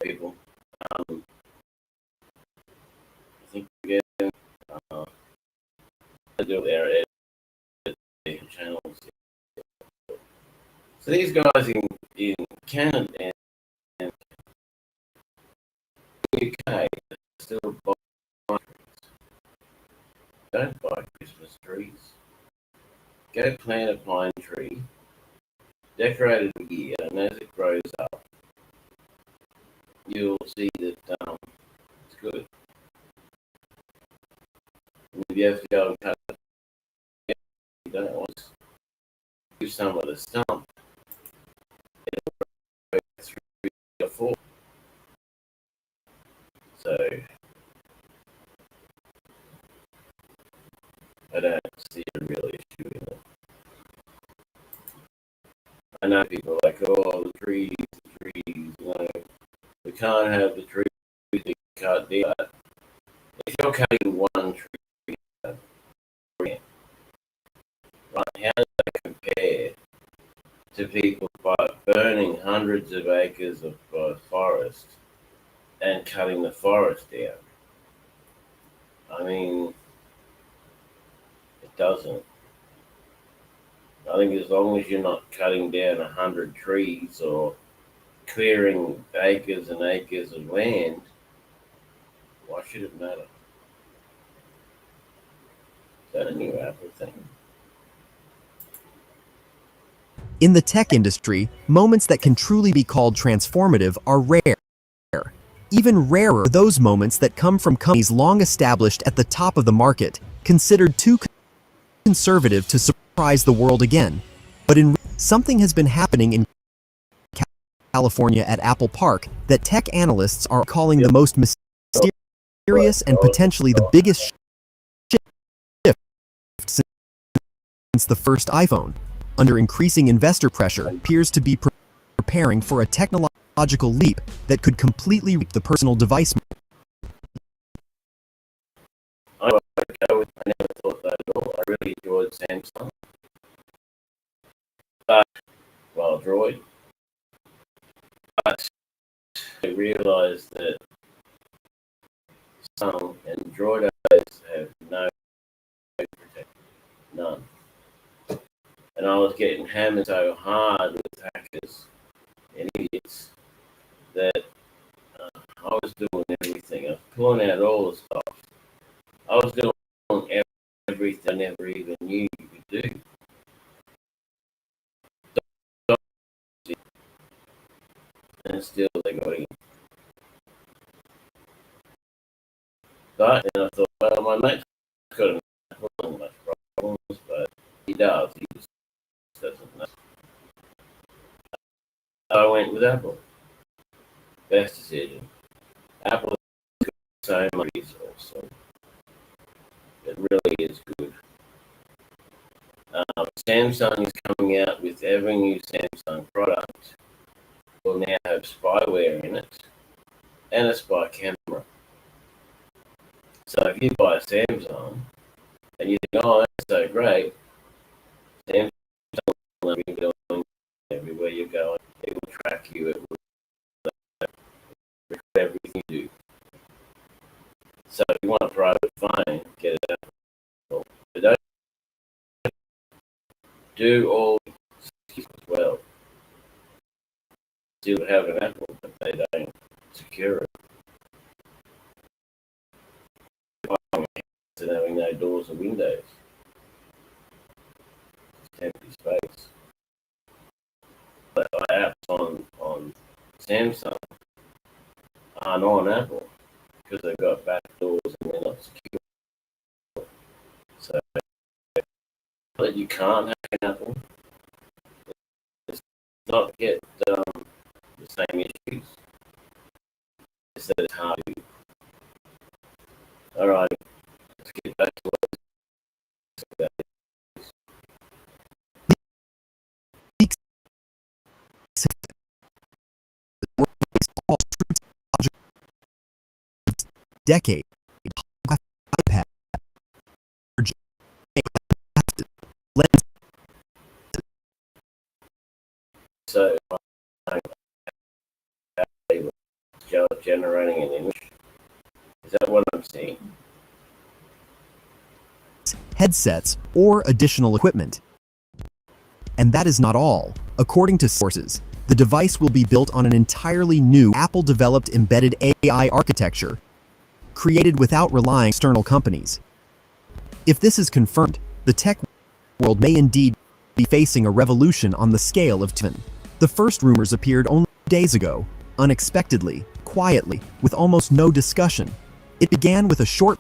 people. I think again, I do their channels. So these guys in Canada and UK are still buying. Don't buy Christmas trees. Go plant a pine tree, decorate it a year, and as it grows up, you'll see that it's good. And if you have to go and cut it, you don't want to do some of the stump. It'll grow 3 or 4. So I don't see a real issue in it. I know people are like, oh, the trees, you know, we can't have the trees that cut down. If you're cutting one tree, right, how does that compare to people burning hundreds of acres of forest and cutting the forest down? I mean, it doesn't. I think as long as you're not cutting down 100 trees or clearing acres and acres of land, why should it matter? Is that a new Apple thing? In the tech industry, moments that can truly be called transformative are rare. Even rarer are those moments that come from companies long established at the top of the market, considered too conservative to surprise the world again. But something has been happening in California at Apple Park that tech analysts are calling the most mysterious and potentially the biggest shift since the first iPhone. Under increasing investor pressure, appears to be preparing for a technological leap that could completely reap the personal device. I never thought that at all. I really enjoyed Samsung. But, well, Droid. But I realised that some and Droid have no protection. None. And I was getting hammered so hard with hackers and idiots that I was doing everything. I was pulling out all the stops. I was doing everything I never even knew you could do. And still they got in. But then I thought, well, my mate's got much problems, but he does. He just doesn't know. I went with Apple. Best decision. Apple has got so much resource. It really is good. Samsung is coming out with every new Samsung product will now have spyware in it and a spy camera. So if you buy a Samsung and you think, oh, that's so great, Samsung will be going everywhere you go. It will track you. It will record everything you do. So if you want a private phone, get it Apple. But don't do all as well. Still have an Apple, but they don't secure it. And having no doors or windows. It's empty space. But apps on Samsung aren't on Apple because they've got back doors and they're not secure. So that you can't hack an Apple. It's not get the same issues. It's that it's hard to. All right, let's get back to what decade. iPad. So show it generating an image. Is that what I'm seeing? Headsets, or additional equipment. And that is not all. According to sources, the device will be built on an entirely new Apple-developed embedded AI architecture, created without relying on external companies. If this is confirmed, the tech world may indeed be facing a revolution on the scale of TVN. The first rumors appeared only days ago, unexpectedly, quietly, with almost no discussion. It began with a short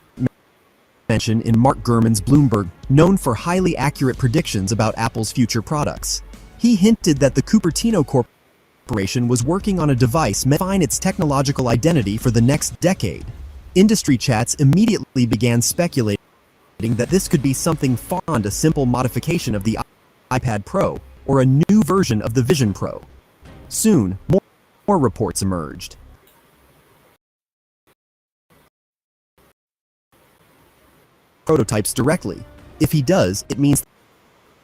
mention in Mark Gurman's Bloomberg, known for highly accurate predictions about Apple's future products. He hinted that the Cupertino Corporation was working on a device meant to define its technological identity for the next decade. Industry chats immediately began speculating that this could be something far beyond a simple modification of the iPad Pro or a new version of the Vision Pro. Soon, more reports emerged. Prototypes directly. If he does, it means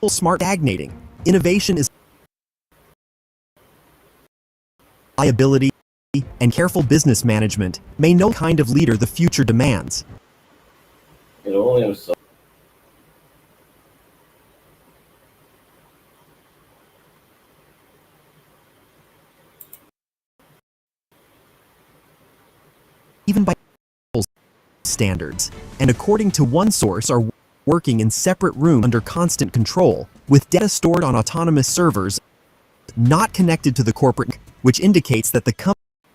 smart stagnating. Innovation is liability and careful business management may know kind of leader the future demands. It only was so. Even by standards, and according to one source are working in separate rooms under constant control, with data stored on autonomous servers not connected to the corporate, which indicates that the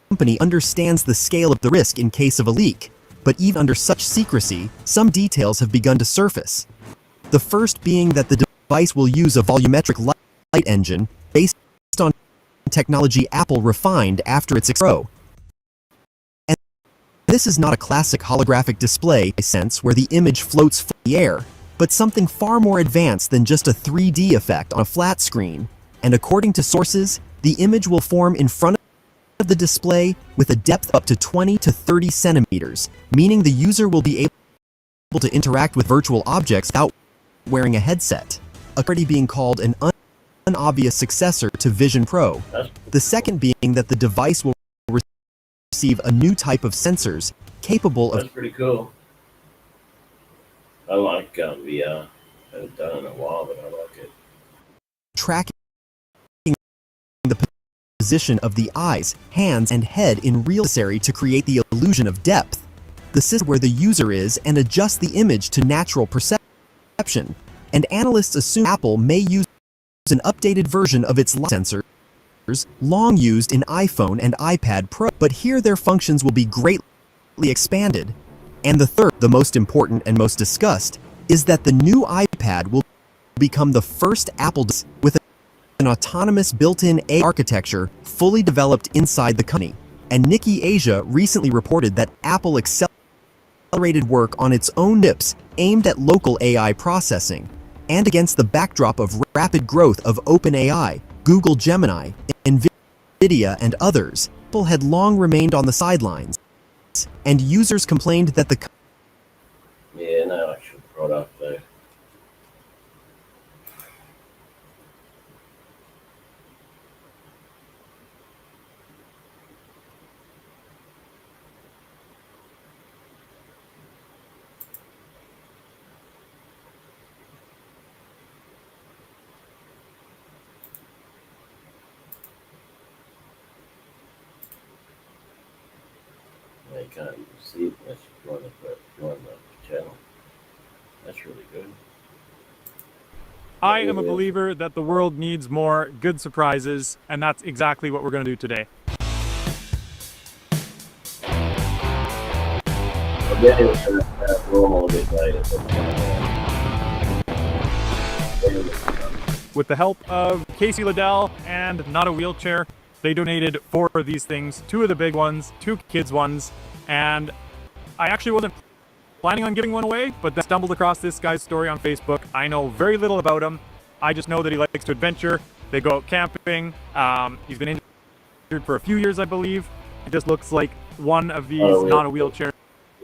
company understands the scale of the risk in case of a leak. But even under such secrecy, some details have begun to surface. The first being that the device will use a volumetric light engine based on technology Apple refined after its Pro. This is not a classic holographic display sense where the image floats in the air, but something far more advanced than just a 3D effect on a flat screen. And according to sources, the image will form in front of the display with a depth up to 20 to 30 centimeters, meaning the user will be able to interact with virtual objects without wearing a headset, already being called an unobvious successor to Vision Pro. The second being that the device will receive a new type of sensors capable of... That's pretty cool. I like VR. I haven't done it in a while, but I like it. Tracking the position of the eyes, hands, and head in real necessary to create the illusion of depth. The system where the user is and adjust the image to natural perception. And analysts assume Apple may use an updated version of its light sensors long used in iPhone and iPad Pro, but here their functions will be greatly expanded. And the third, the most important and most discussed, is that the new iPad will become the first Apple device with an autonomous built-in AI architecture fully developed inside the company. And Nikkei Asia recently reported that Apple accelerated work on its own chips aimed at local AI processing. And against the backdrop of rapid growth of OpenAI, Google Gemini, NVIDIA, and others, Apple had long remained on the sidelines, and users complained that the no actual product though. You can't even see it unless you join the channel. That's really good. I am a believer that the world needs more good surprises, and that's exactly what we're going to do today. With the help of Casey Liddell and Not a Wheelchair, they donated 4 of these things, 2 of the big ones, 2 kids ones, and I actually wasn't planning on giving one away, but then stumbled across this guy's story on Facebook. I know very little about him. I just know that he likes to adventure. They go out camping. He's been injured for a few years, I believe. It just looks like one of these Not a Wheelchair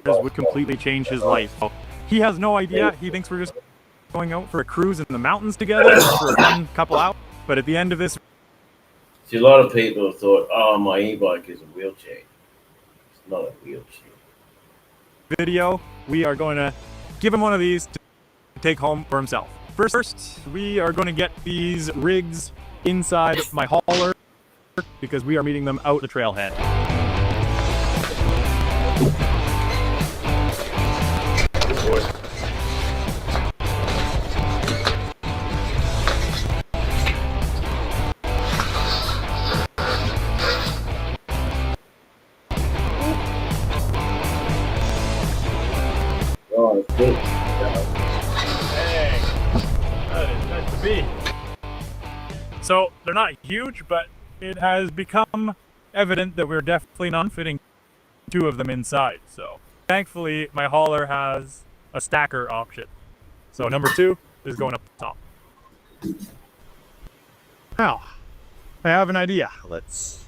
would completely change his life. So he has no idea. He thinks we're just going out for a cruise in the mountains together for a fun couple out. But at the end of this... See, a lot of people have thought, oh, my e-bike is a wheelchair. not a wheelchair. Video, we are going to give him one of these to take home for himself. First, we are going to get these rigs inside my hauler because we are meeting them out the trailhead. Oh, it's good. Hey, that is meant to be. So they're not huge, but it has become evident that we're definitely not fitting two of them inside. So thankfully, my hauler has a stacker option. So number 2 is going up top. Now, I have an idea. Let's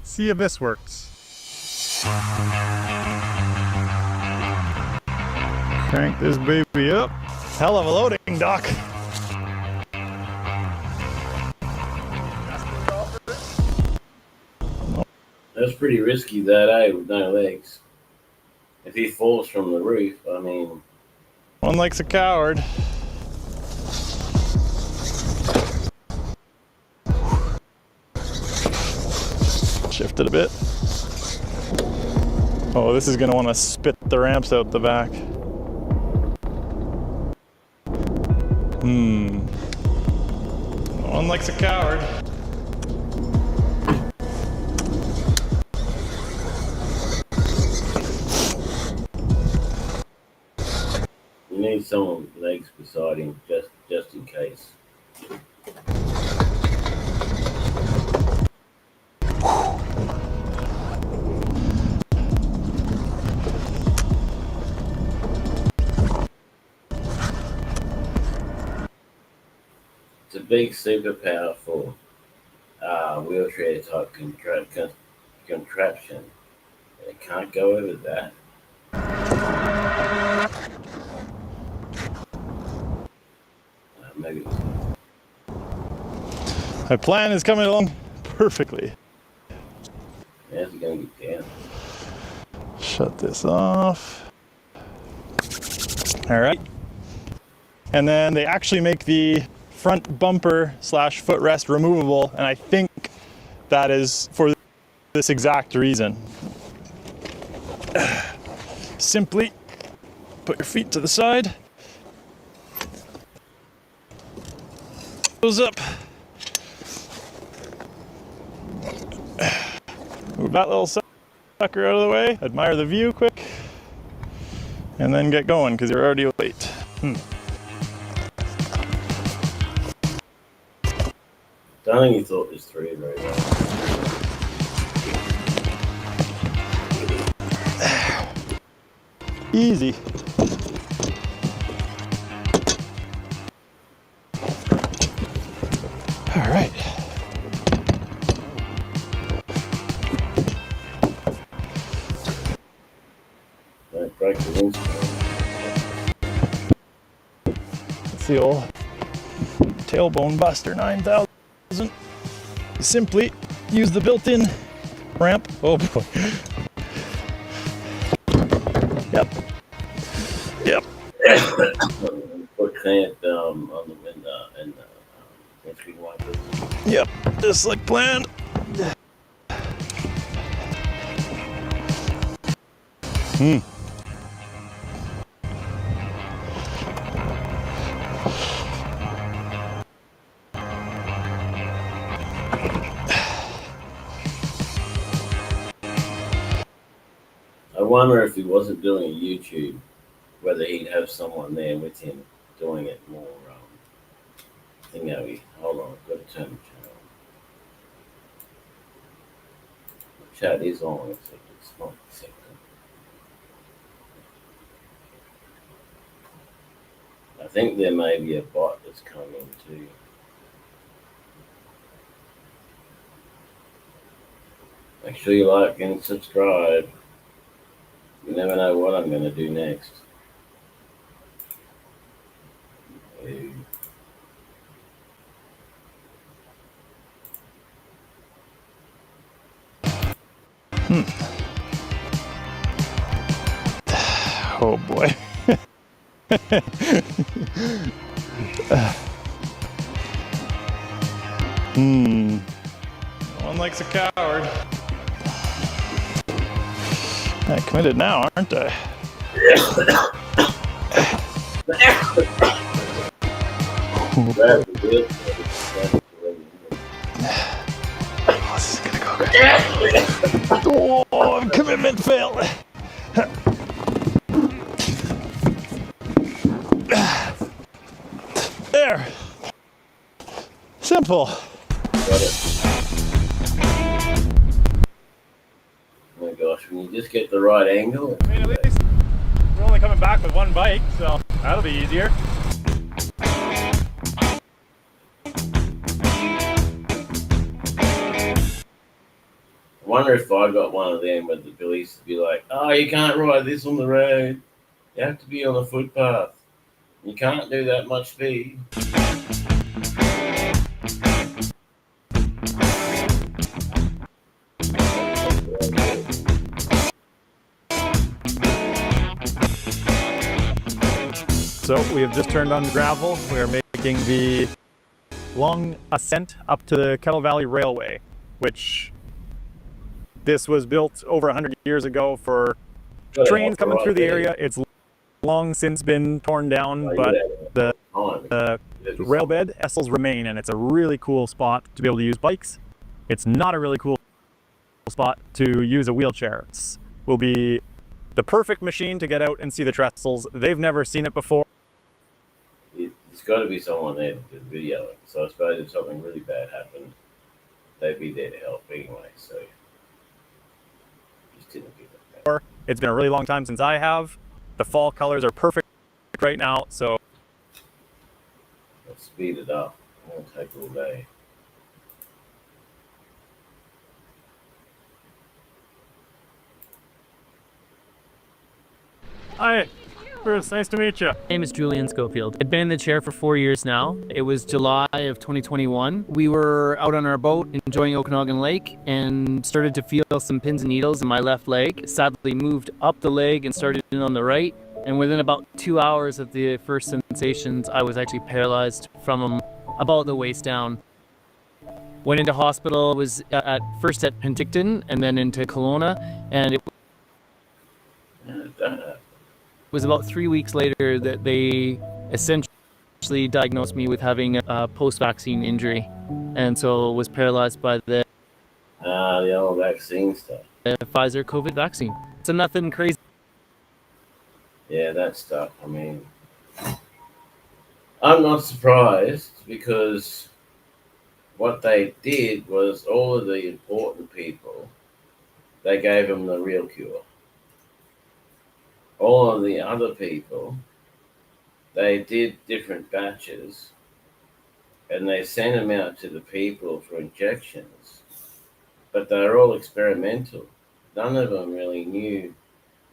see if this works. Crank this baby up. Hell of a loading dock. That's pretty risky, that, with no legs. If he falls from the roof, I mean... One like's a coward. Shift it a bit. Oh, this is gonna want to spit the ramps out the back. One like's a coward. You need someone with legs beside him, just in case. It's a big, super powerful wheelchair type contraption. It can't go over that. Maybe. My plan is coming along perfectly. How's he gonna get down? Shut this off. All right. And then they actually make the front bumper / footrest removable, and I think that is for this exact reason. Simply put your feet to the side. Goes up. Move that little sucker out of the way. Admire the view quick. And then get going because you're already late. Don't think he thought this through very well. Easy. All right. Don't break the windscreen. It's the old tailbone buster 9000. You simply use the built-in ramp. Oh boy. Yep. Put clamp on the window and windscreen wipers. Yep. Just like planned. I wonder if he wasn't doing a YouTube, whether he'd have someone there with him doing it more. Hold on, I've got to turn the channel on. The chat is on, except it's not accepted. I think there may be a bot that's coming too. Make sure you like and subscribe. You never know what I'm going to do next. Oh boy. No one likes a coward. I'm committed now, aren't I? Oh, this is gonna go good. Oh, commitment failed. There. Simple. Got it. Oh my gosh, when you just get the right angle. I mean, at least we're only coming back with one bike, so that'll be easier. I wonder if I got one of them with the police to be like, oh, you can't ride this on the road. You have to be on a footpath. You can't do that much speed. So we have just turned on gravel. We are making the long ascent up to the Kettle Valley Railway, which this was built over 100 years ago for trains coming through the area. It's long since been torn down, but the railbed essels remain, and it's a really cool spot to be able to use bikes. It's not a really cool spot to use a wheelchair. It will be the perfect machine to get out and see the trestles. They've never seen it before. There's got to be someone there to video it. So I suppose if something really bad happened, they'd be there to help anyway. So just didn't give it back. It's been a really long time since I have. The fall colors are perfect right now, so Let's speed it up. It won't take all day. hi, Bruce, nice to meet you. My name is Julian Schofield. I've been in the chair for 4 years now. It was July of 2021. We were out on our boat enjoying Okanagan Lake and started to feel some pins and needles in my left leg. Sadly moved up the leg and started in on the right. And within about 2 hours of the first sensations, I was actually paralyzed from about the waist down. Went into hospital, was first at Penticton and then into Kelowna, and it was about 3 weeks later that they essentially diagnosed me with having a post-vaccine injury, and so was paralyzed by the The old vaccine stuff. Pfizer COVID vaccine. So nothing crazy. Yeah, that stuff. I mean, I'm not surprised because what they did was all of the important people, they gave them the real cure. All of the other people, they did different batches and they sent them out to the people for injections, but they're all experimental. None of them really knew.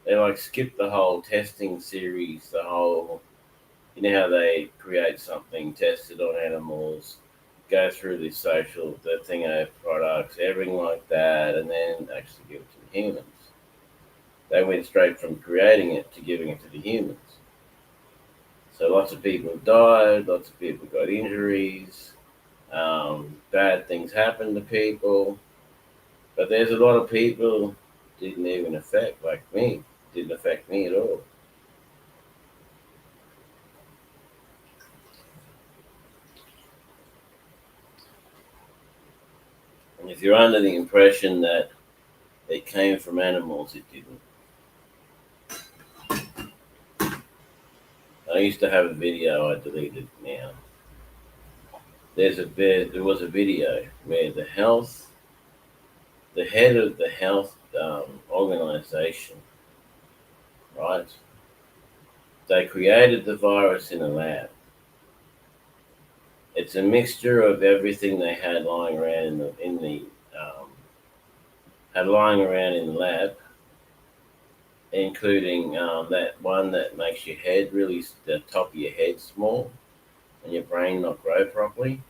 They like skipped the whole testing series, the whole, you know how they create something, test it on animals, go through the thing of products, everything like that, and then actually give it to the humans. They went straight from creating it to giving it to the humans. So lots of people died, lots of people got injuries, bad things happened to people. But there's a lot of people didn't even affect, like me, didn't affect me at all. And if you're under the impression that it came from animals, it didn't. I used to have a video, I deleted it now. There was a video where the head of the health organization, right? They created the virus in a lab. It's a mixture of everything they had lying around in the lab, including that one that makes your head really, the top of your head small, and your brain not grow properly,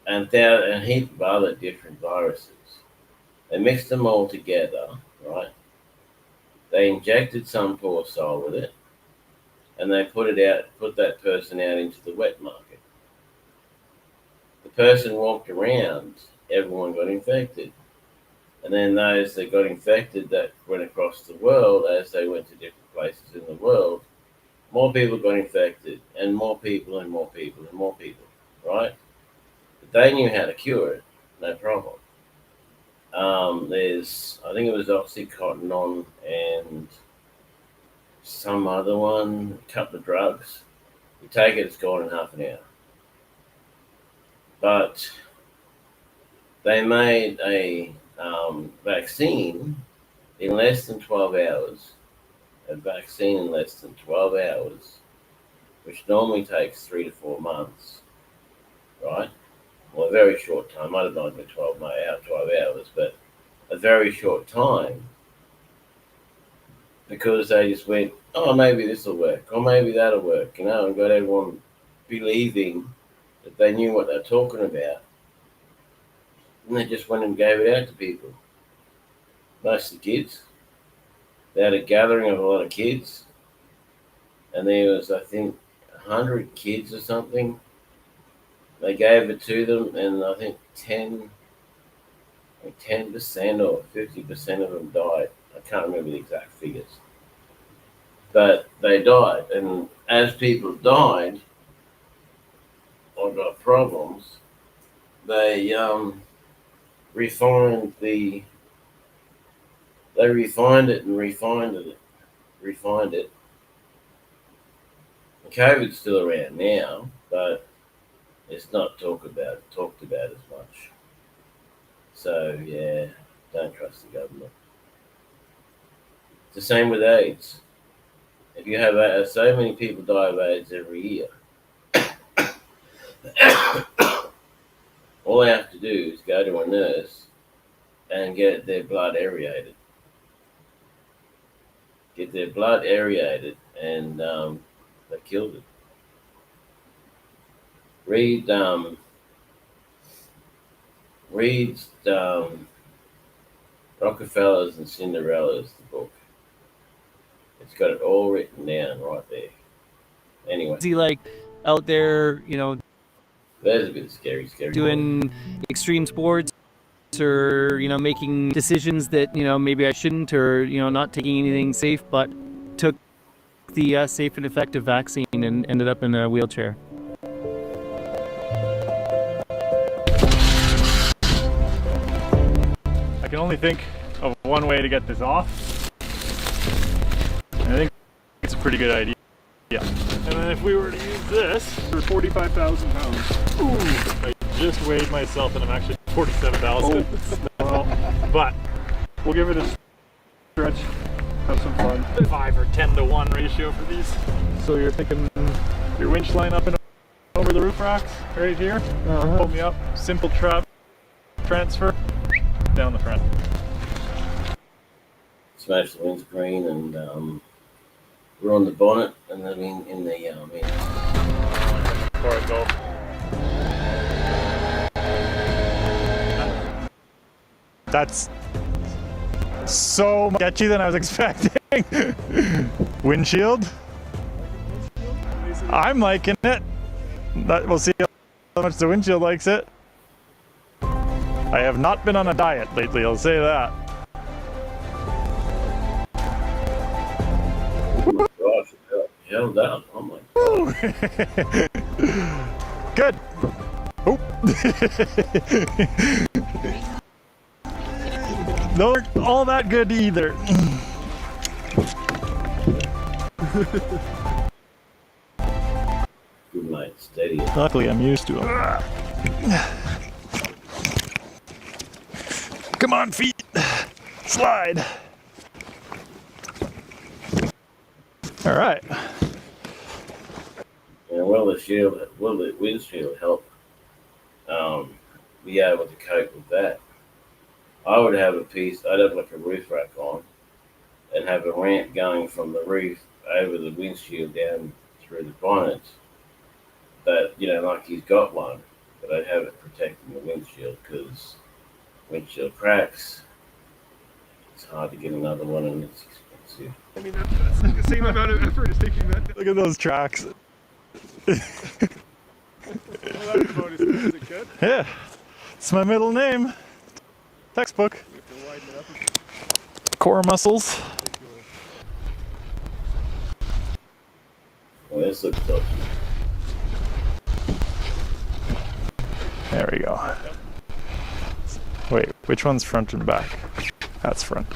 and there a heap of other different viruses. They mixed them all together, right? They injected some poor soul with it, and they put that person out into the wet market. The person walked around, everyone got infected. And then those that got infected that went across the world as they went to different places in the world, more people got infected, and more people and more people and more people, right? But they knew how to cure it, no problem. I think it was Oxycontin and some other one, a couple of drugs. You take it, it's gone in half an hour. But they made a vaccine in less than 12 hours, a vaccine in less than 12 hours, which normally takes 3 to 4 months, right? Well, a very short time. Might have not been 12 hours, but a very short time, because they just went, oh, maybe this will work, or maybe that'll work, and got everyone believing that they knew what they're talking about, and they just went and gave it out to people. Most of the kids. They had a gathering of a lot of kids, and there was, I think, 100 kids or something. They gave it to them, and I think 10% or 50% of them died. I can't remember the exact figures. But they died, and as people died or got problems, they refined the they refined it and refined it. COVID's still around now, but it's not talked about as much. So yeah, don't trust the government. It's the same with AIDS. If you have so many people die of AIDS every year, all they have to do is go to a nurse and get their blood aerated. Get their blood aerated, and they killed it. Read Rockefellers and Cinderella's the book. It's got it all written down right there. Anyway, Is he like out there, there's a bit of scary. doing extreme sports, or making decisions that maybe I shouldn't, or not taking anything safe, but took the safe and effective vaccine and ended up in a wheelchair? I can only think of one way to get this off. And I think it's a pretty good idea. Yeah. And then if we were to use this for 45,000 pounds. Ooh, I just weighed myself and I'm actually 47,000. Well, but we'll give it a stretch, have some fun. 5 or 10 to 1 ratio for these. So you're thinking your winch line up and over the roof racks right here. Hold me up, simple transfer down the front. Smash the windscreen and ruin the bonnet, and then in the Before I go. That's so sketchy than I was expecting. Windshield. I'm liking it. We'll see how much the windshield likes it. I have not been on a diet lately, I'll say that. gosh, held out. Oh my God. Good. Oh. Those aren't all that good either. Good night, steady. Luckily, I'm used to them. Come on, feet. Slide. All right. And will the windshield help be able to cope with that? I would have I'd have like a roof rack on and have a ramp going from the roof over the windshield down through the bonnet. But, like he's got one, but I'd have it protecting the windshield, because windshield cracks, it's hard to get another one and it's expensive. you. I mean, that's the same amount of effort as taking that. Look at those tracks. Well, that's about as good as it could. Yeah, it's my middle name. Textbook. You have to widen it up. Core muscles. Well, this looks dodgy. There we go. Wait, which one's front and back? That's front.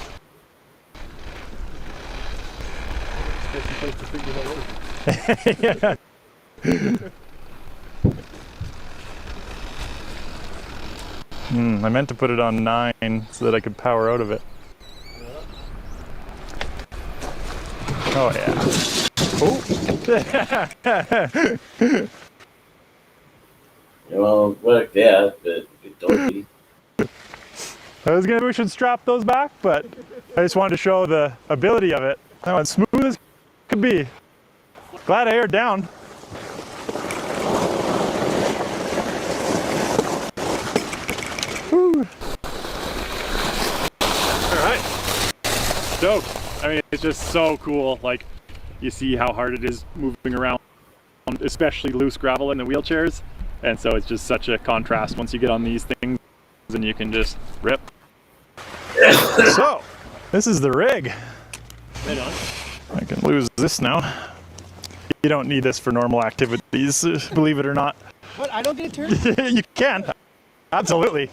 Yeah. I meant to put it on 9 so that I could power out of it. Oh yeah. Oh. Well, it worked out, but a bit dodgy. I was gonna we should strap those back, but I just wanted to show the ability of it. That went smooth as could be. Glad I aired down. Woo. Alright. Stoked. I mean, it's just so cool. Like, you see how hard it is moving around, especially loose gravel in the wheelchairs. And so it's just such a contrast once you get on these things and you can just rip. So, this is the rig. Right on. I can lose this now. You don't need this for normal activities, believe it or not. What? I don't get a turn? You can. Absolutely.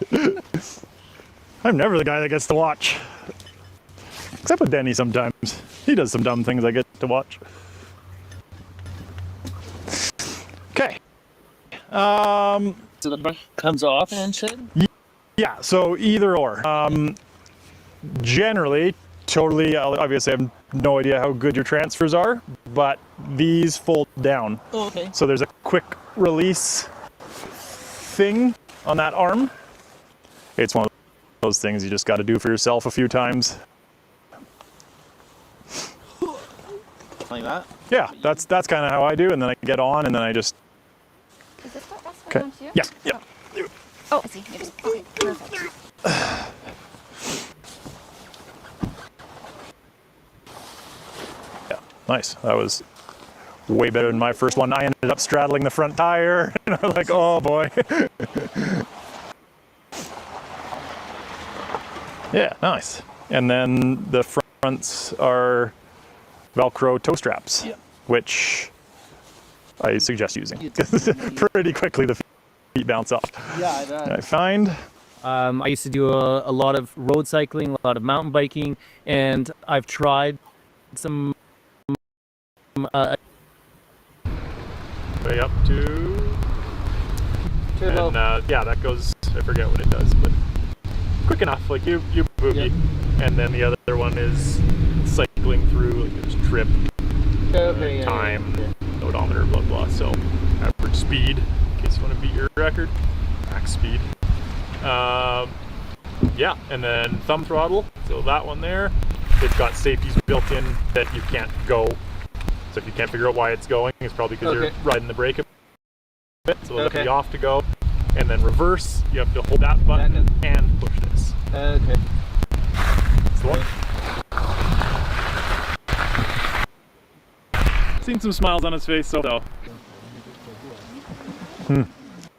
I'm never the guy that gets to watch. Except with Denny sometimes. He does some dumb things I get to watch. Okay. So the comes off and shit? Yeah, so either or. Generally, totally, obviously I have no idea how good your transfers are, but these fold down. Oh, okay. So there's a quick release thing on that arm. It's one of those things you just got to do for yourself a few times. Like that? Yeah, that's kind of how I do, and then I get on, and then I just. Is this what that's what Okay. you want to do? Yes. Yeah. Oh, I see. Okay, perfect. Yeah. Nice. That was way better than my first one. I ended up straddling the front tire, and I was like, oh boy. Yeah, nice. And then the fronts are Velcro toe straps, which I suggest using. Pretty quickly the feet bounce off. Yeah, I find. I used to do a lot of road cycling, a lot of mountain biking, and I've tried some Way up to. turbo. And yeah, that goes. I forget what it does, but quick enough. Like you boogie, and then the other one is cycling through. Like there's trip, time, odometer, blah blah. So average speed, in case you want to beat your record, max speed. Yeah, and then thumb throttle. So that one there, it's got safeties built in that you can't go. So if you can't figure out why it's going, it's probably because you're riding the brake a bit. So it'll be off to go. And then reverse, you have to hold that button and push this. Okay. That's the one. Seen some smiles on his face, so.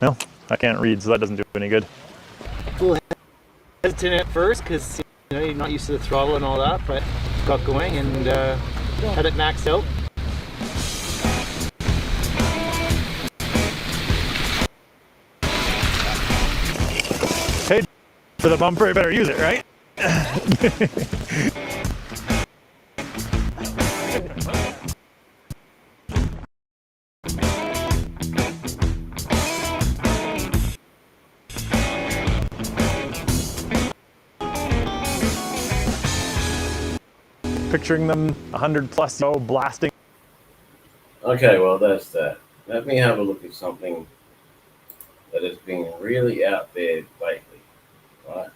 Well, I can't read, so that doesn't do any good. Cool. Hesitant at first because you're not used to the throttle and all that, but got going and had it maxed out. Hey, for the bumper, you better use it, right? Picturing them 100 plus blasting. Okay, well, that's that. Let me have a look at something that has been really out there lately, right?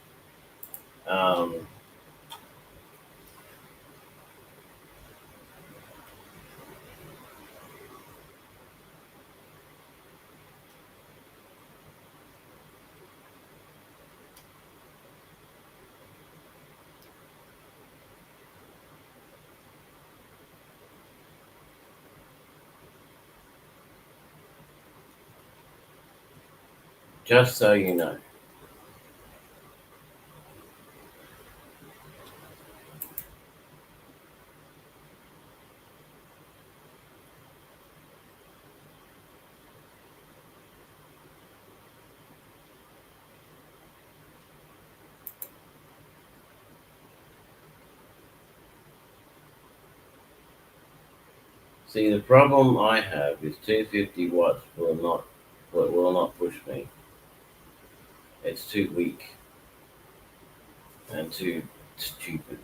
Just so you know. See, the problem I have is 250 watts will not push me. It's too weak and too stupid.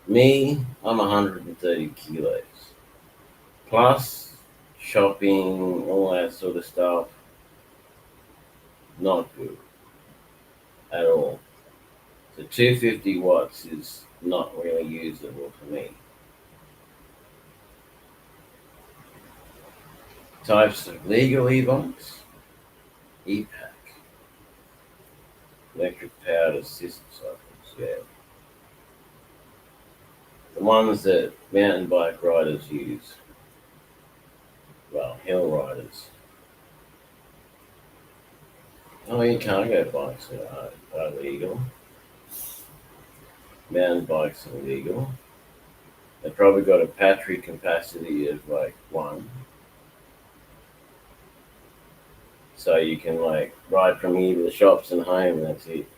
Me, I'm 130 kilos. Plus shopping, all that sort of stuff, not good at all. So 250 watts is not really usable for me. Types of legal e-bikes, e-pack, electric powered assist cycles, yeah. The ones that mountain bike riders use. Well, hill riders. Oh, you can't go bikes that are legal. Mountain bikes are legal. They've probably got a battery capacity of like 1. So you can like ride from here to the shops and home and that's it.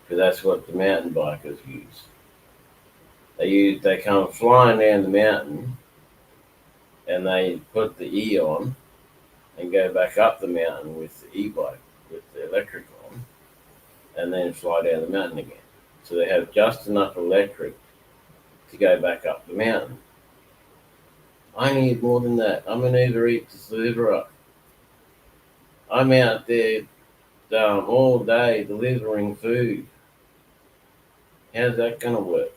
Because that's what the mountain bikers use. They come flying down the mountain and they put the E on and go back up the mountain with the e-bike, with the electric on, and then fly down the mountain again. So they have just enough electric to go back up the mountain. I need more than that. I'm an Uber Eats deliverer. I'm out there all day delivering food. How's that going to work?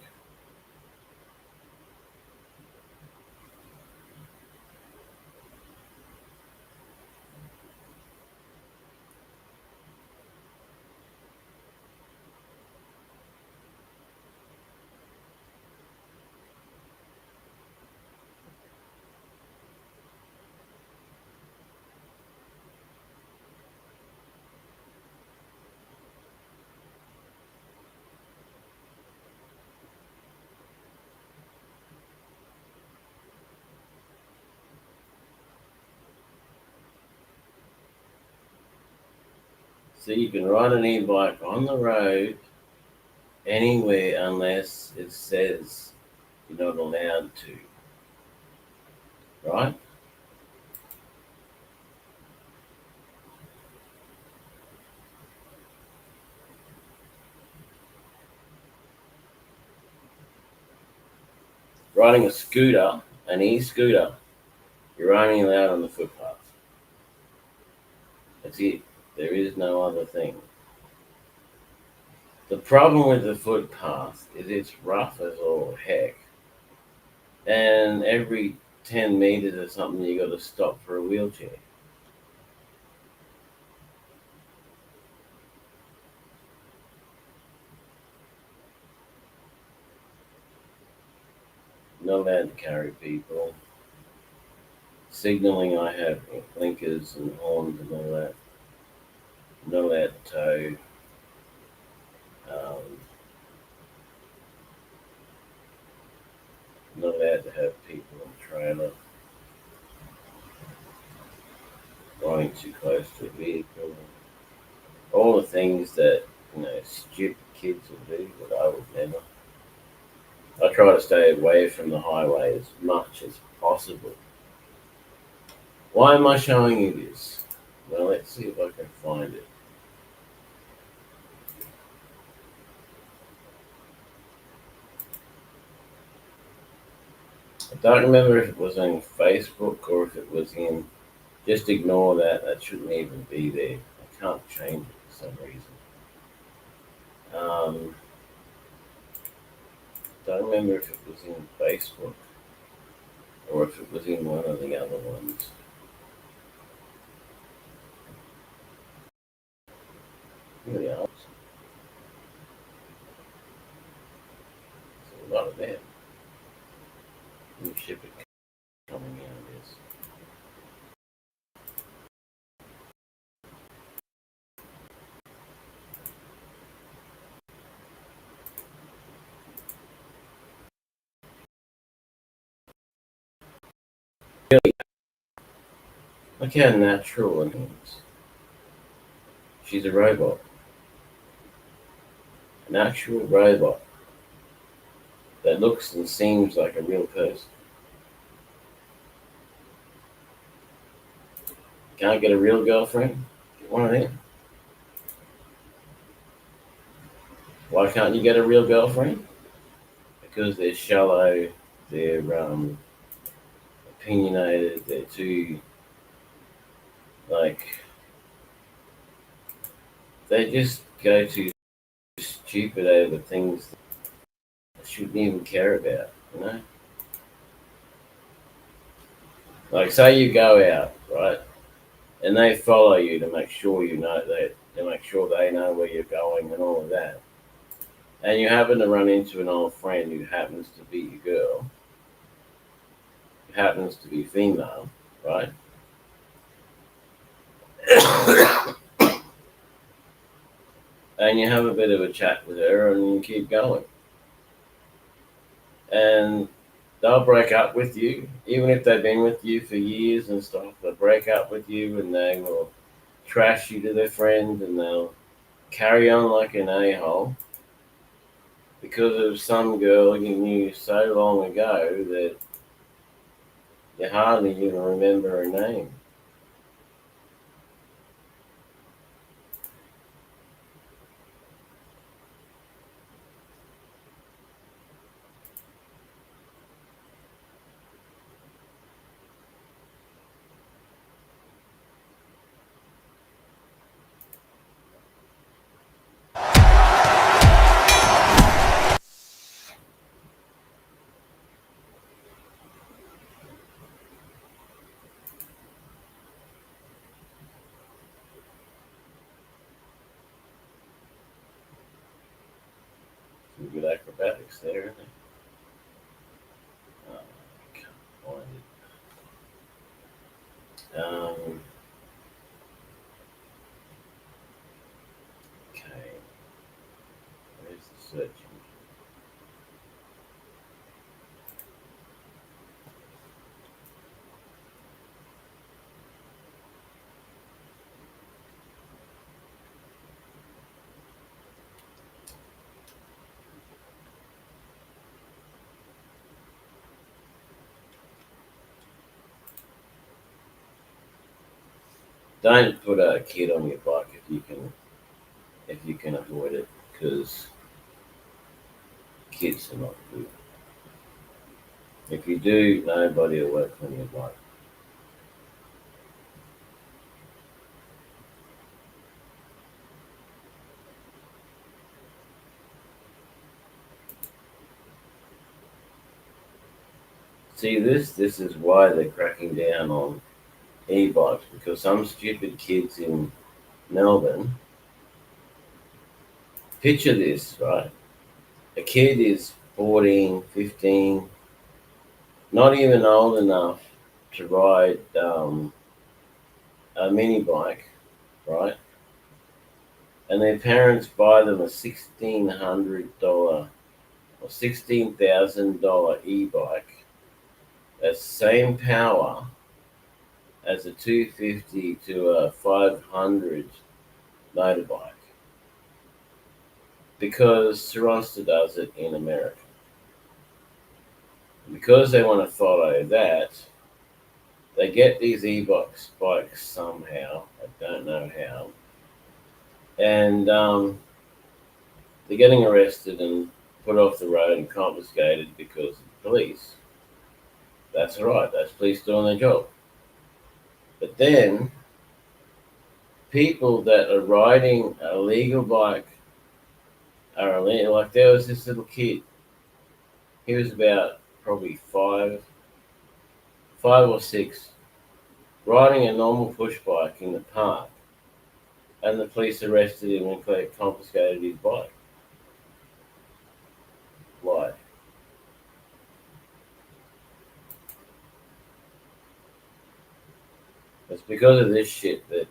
So you can ride an e-bike on the road anywhere unless it says you're not allowed to. Right? Riding a scooter, an e-scooter, you're only allowed on the footpath. That's it. There is no other thing. The problem with the footpath is it's rough as all heck. And every 10 meters or something, you got to stop for a wheelchair. Not allowed to carry people. Signaling, I have blinkers and horns and all that. Not allowed to tow. Not allowed to have people on the trailer. Riding too close to a vehicle. All the things that, stupid kids will do, but I would never. I try to stay away from the highway as much as possible. Why am I showing you this? Well, let's see if I can find it. I don't remember if it was on Facebook or if it was in. Just ignore that. That shouldn't even be there. I can't change it for some reason. Don't remember if it was in Facebook or if it was in one of the other ones. Really else. There's a lot of them. New ship it coming out, I guess. Look how natural it is. She's a robot. An actual robot that looks and seems like a real person. Can't get a real girlfriend? Get one of them. Why can't you get a real girlfriend? Because they're shallow, they're opinionated, they're too, like, they just go too stupid over things they shouldn't even care about, you know? Like, say you go out, right, and they follow you to make sure you know that, to make sure they know where you're going and all of that. And you happen to run into an old friend who happens to be your girl, who happens to be female, right? And you have a bit of a chat with her and you keep going. And they'll break up with you, even if they've been with you for years and stuff. They'll break up with you and they will trash you to their friend and they'll carry on like an a-hole because of some girl you knew so long ago that you hardly even remember her name. Some good acrobatics there, isn't it? Oh, I can't find it. Okay. Where's the search engine? Don't put a kid on your bike if you can avoid it, because kids are not good. If you do, nobody will work on your bike. See, this is why they're cracking down on e-bikes, because some stupid kids in Melbourne. Picture this, right? A kid is 14, 15, not even old enough to ride a mini bike, right? And their parents buy them a $1,600 or $16,000 e-bike. That's the same power as a 250 to a 500 motorbike, because Toronto does it in America. Because they want to follow that, they get these bikes somehow. I don't know how. And they're getting arrested and put off the road and confiscated because of the police. That's right. That's police doing their job. But then people that are riding a legal bike are illegal. Like, there was this little kid. He was about probably five or six, riding a normal push bike in the park, and the police arrested him and confiscated his bike. Why? It's because of this shit that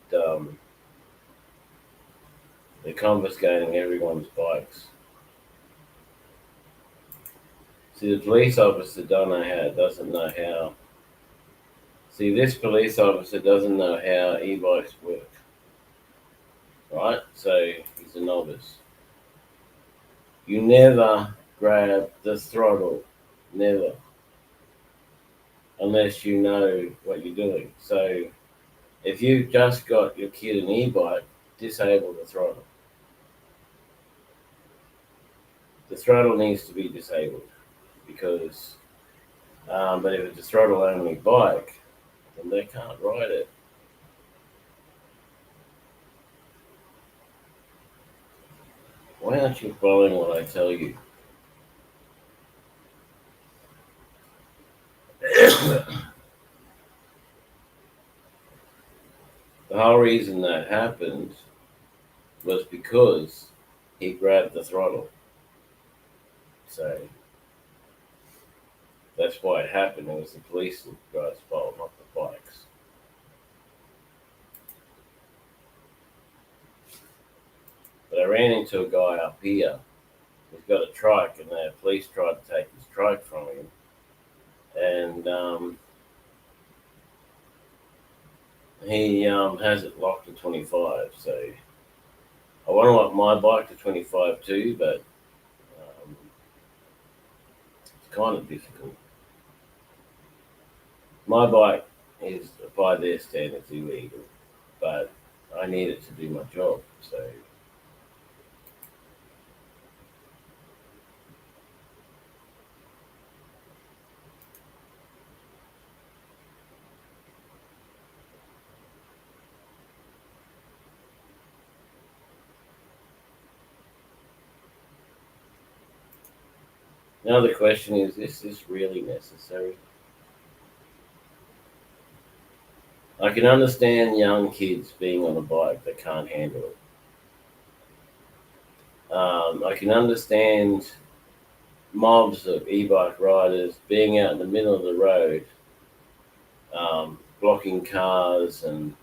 they're confiscating everyone's bikes. See, the police officer doesn't know how See, this police officer doesn't know how e-bikes work, right? So he's a novice. You never grab the throttle, never, unless you know what you're doing. So if you've just got your kid an e-bike, disable the throttle. The throttle needs to be disabled because, but if it's a throttle only bike, then they can't ride it. Why aren't you following what I tell you? The whole reason that happened was because he grabbed the throttle. So that's why it happened. It was the police guy's fault, not the bikes. But I ran into a guy up here. He's got a trike, and the police tried to take his trike from him. And he has it locked to 25. So I want to lock my bike to 25 too, but it's kind of difficult. My bike is, by their standards, illegal, but I need it to do my job. So now the question is this really necessary? I can understand young kids being on a bike that can't handle it. I can understand mobs of e-bike riders being out in the middle of the road, blocking cars and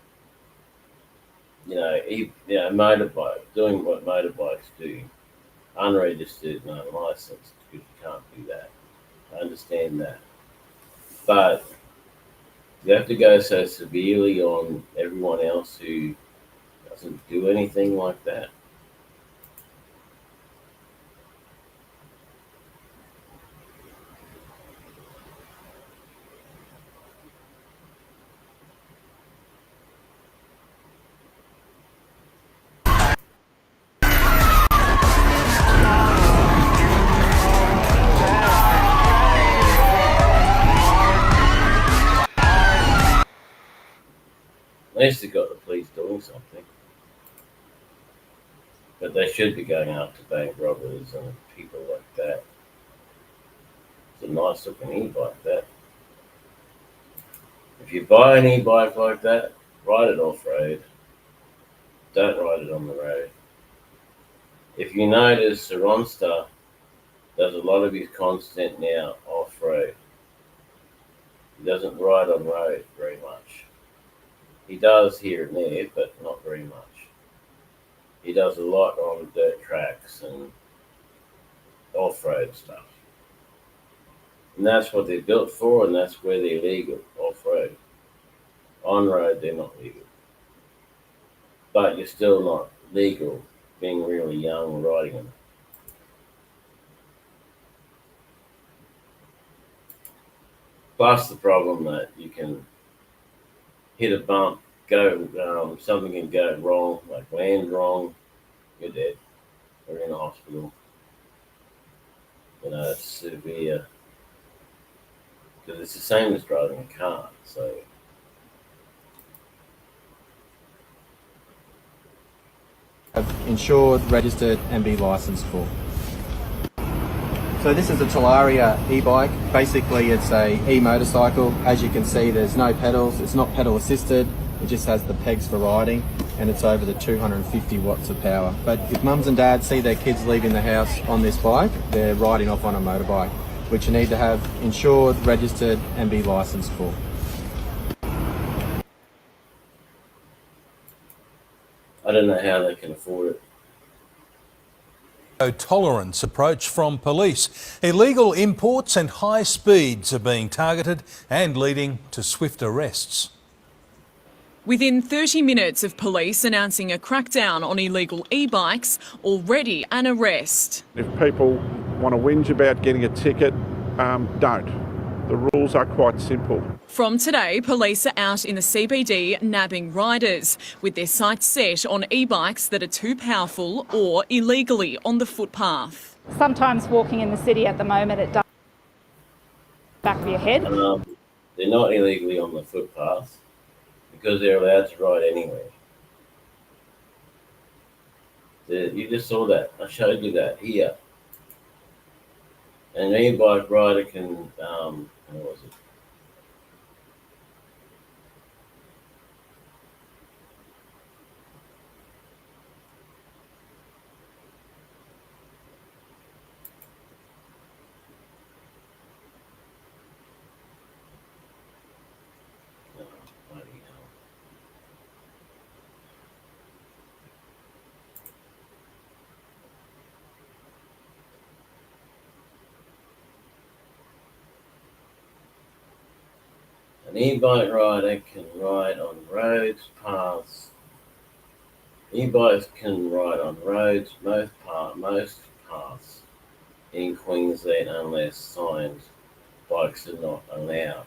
motorbike, doing what motorbikes do, unregistered and unlicensed, because you can't do that. I understand that, but you have to go so severely on everyone else who doesn't do anything like that. At least they got the police doing something. But they should be going after bank robbers and people like that. It's a nice looking e-bike, that. If you buy an e-bike like that, ride it off-road. Don't ride it on the road. If you notice, Saronsta does a lot of his content now off-road. He doesn't ride on road very much. He does here and there, but not very much. He does a lot on dirt tracks and off-road stuff. And that's what they're built for, and that's where they're legal, off-road. On-road, they're not legal. But you're still not legal being really young and riding them. Plus the problem that you can hit a bump, something can go wrong, like land wrong, you're dead, or in a hospital. It's severe. Because it's the same as driving a car, so. Insured, registered, and be licensed for. So this is a Talaria e-bike. Basically, it's a e-motorcycle. As you can see, there's no pedals. It's not pedal assisted. It just has the pegs for riding, and it's over the 250 watts of power. But if mums and dads see their kids leaving the house on this bike, they're riding off on a motorbike, which you need to have insured, registered, and be licensed for. I don't know how they can afford it. Tolerance approach from police. Illegal imports and high speeds are being targeted and leading to swift arrests. Within 30 minutes of police announcing a crackdown on illegal e-bikes, already an arrest. If people want to whinge about getting a ticket, don't. The rules are quite simple. From today, police are out in the CBD nabbing riders, with their sights set on e-bikes that are too powerful or illegally on the footpath. Sometimes walking in the city at the moment, it does back of your head. They're not illegally on the footpath because they're allowed to ride anywhere. You just saw that. I showed you that here. An e-bike rider can, what was it? Oh, bloody hell. An e-bike rider can ride on roads, paths. E-bikes can ride on roads, most paths in Queensland unless signed. Bikes are not allowed.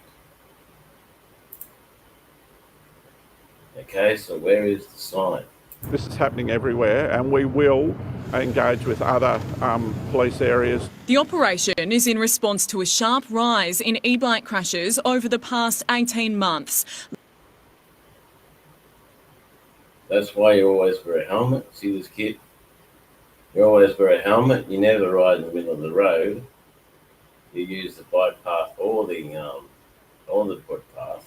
Okay, so where is the sign? This is happening everywhere, and we will engage with other police areas. The operation is in response to a sharp rise in e-bike crashes over the past 18 months. That's why you always wear a helmet. See this kid? You always wear a helmet. You never ride in the middle of the road. You use the bike path or the footpath,